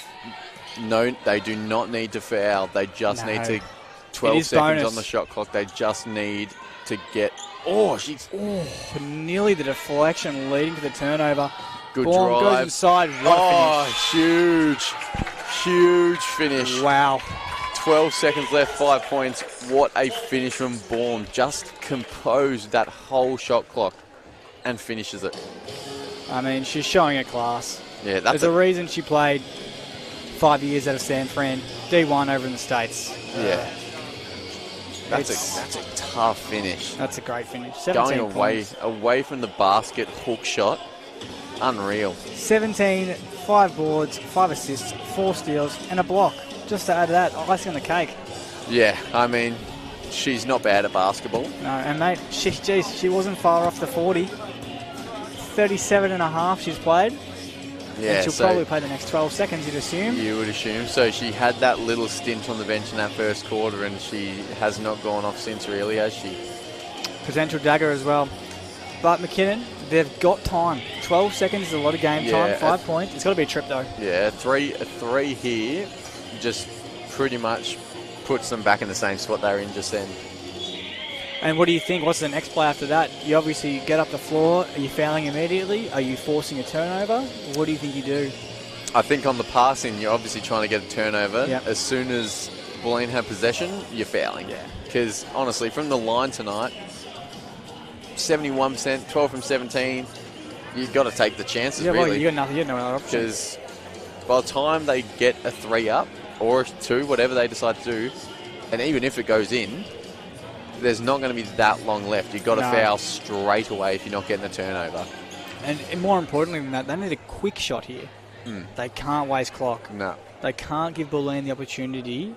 No, they do not need to foul. They just need to 12 seconds bonus on the shot clock. They just need to get... Oh, she's... nearly the deflection leading to the turnover. Good Ball drive. goes inside. What a finish. Huge finish. Wow. 12 seconds left, 5 points. What a finish from Bourne. Just composed that whole shot clock and finishes it. I mean, she's showing a class. Yeah, that's There's a reason she played 5 years out of San Fran, D1 over in the States. Yeah. That's a tough finish. That's a great finish. Going away from the basket, hook shot. Unreal. 17, 5 boards, 5 assists, 4 steals, and a block. Just to add to that, icing on the cake. Yeah, I mean, she's not bad at basketball. No, and mate, she wasn't far off the 40. 37 and a half she's played. Yeah, and she'll probably play the next 12 seconds, you'd assume. You would assume. So she had that little stint on the bench in that first quarter, and she has not gone off since, really, has she? Potential dagger as well. But McKinnon, they've got time. 12 seconds is a lot of game time. 5 points. It's got to be a trip, though. Yeah, a three here just pretty much puts them back in the same spot they were in just then. And what do you think? What's the next play after that? You obviously get up the floor. Are you fouling immediately? Are you forcing a turnover? What do you think you do? I think on the passing, you're obviously trying to get a turnover. Yep. As soon as Bulleen have possession, you're fouling. Yeah. Because, honestly, from the line tonight, 71%, 12 from 17, you've got to take the chances, Yeah, well, really. you got nothing. You got no other option. Because by the time they get a 3 up, or a 2, whatever they decide to do, and even if it goes in, there's not going to be that long left. You've got to foul straight away if you're not getting a turnover. And more importantly than that, they need a quick shot here. They can't waste clock. No. They can't give Bulleen the opportunity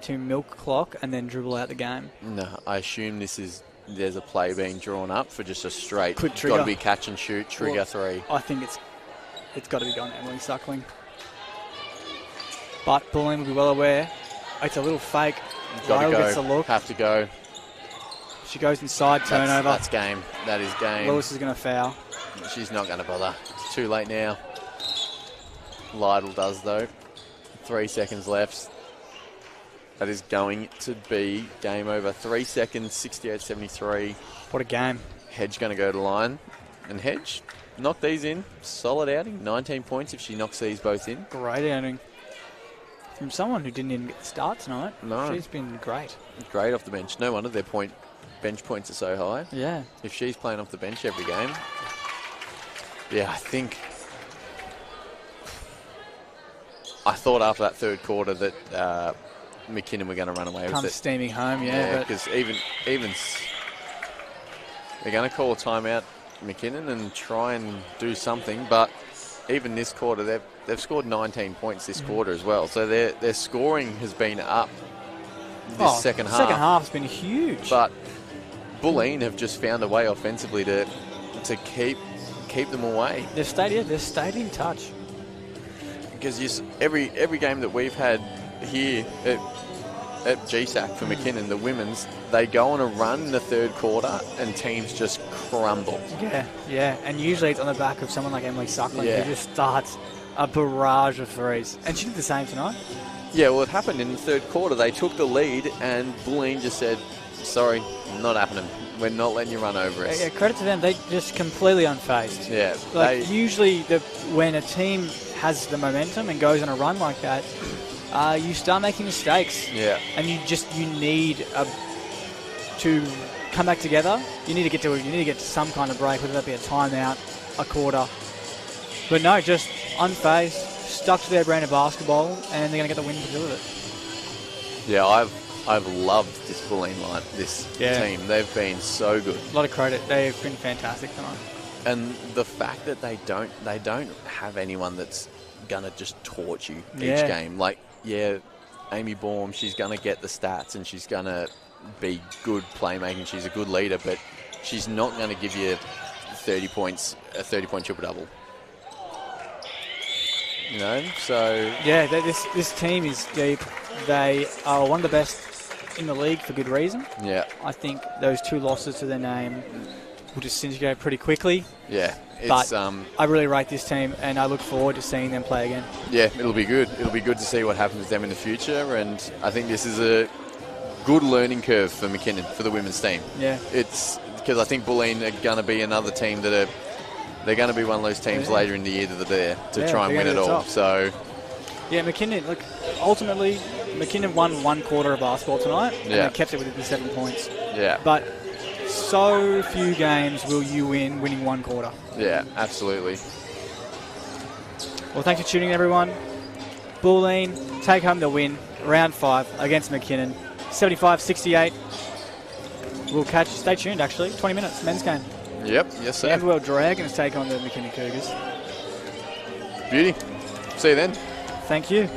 to milk clock and then dribble out the game. No, I assume there's a play being drawn up for just a straight, quick trigger. Got to be catch and shoot, trigger 3. I think it's got to be gone, Emily Suckling. But Bulleen will be well aware. It's a little fake. Got to go. Gets a look. Have to go. She goes inside, turnover. That's game. That is game. Lewis is going to foul. She's not going to bother. It's too late now. Lytle does, though. 3 seconds left. That is going to be game over. 3 seconds, 68-73. What a game. Hedge going to go to line. And Hedge knocked these in. Solid outing. 19 points if she knocks these both in. Great outing. From someone who didn't even get the start tonight. No. She's been great. Great off the bench. No wonder their bench points are so high. Yeah. If she's playing off the bench every game. Yeah, I thought after that third quarter that McKinnon were going to run away with it. Steaming home, because even they're going to call a timeout, McKinnon, and try and do something. But even this quarter, they've scored 19 points this quarter as well. So their scoring has been up this second half. Second half's been huge. But Bulleen have just found a way offensively to keep them away. They've stayed in touch. Because every game that we've had here at GSAC for McKinnon, the women's, they go on a run in the third quarter and teams just crumble. Yeah. And usually it's on the back of someone like Emily Suckling who just starts a barrage of threes. And she did the same tonight. Yeah, well, it happened in the third quarter. They took the lead and Bulleen just said, sorry, not happening. We're not letting you run over us. Yeah, credit to them. They just completely unfazed. Yeah. Usually when a team has the momentum and goes on a run like that, you start making mistakes. Yeah. And you need to come back together. You need to get to some kind of break, whether that be a timeout, a quarter. But no, just unfazed, stuck to their brand of basketball, and they're going to get the win to do with it. Yeah, I've loved this Bulleen line, this team. They've been so good. A lot of credit. They've been fantastic tonight. And the fact that they don't have anyone that's gonna just torch you each game. Like, Amy Baum, she's gonna get the stats and she's gonna be good playmaking. She's a good leader, but she's not gonna give you 30 points, a 30-point triple double. You know, so this team is deep. They are one of the best in the league for good reason. Yeah, I think those 2 losses to their name will disintegrate pretty quickly. Yeah. But I really rate this team, and I look forward to seeing them play again. Yeah, it'll be good. It'll be good to see what happens with them in the future, and I think this is a good learning curve for McKinnon, for the women's team. Yeah. It's because I think Bulleen are going to be another team they're going to be one of those teams later in the year that are there to try and win it all. So, yeah, McKinnon, look, ultimately, McKinnon won one quarter of basketball tonight, and they kept it within the 7 points. Yeah. But so few games will you win winning one quarter. Yeah, absolutely. Well, thanks for tuning in, everyone. Bulleen take home the win, round 5 against McKinnon, 75-68. We'll catch. Stay tuned. Actually, 20 minutes men's game. Yep. Yes, sir. The Everwell Dragons take on the McKinnon Cougars. Beauty. See you then. Thank you.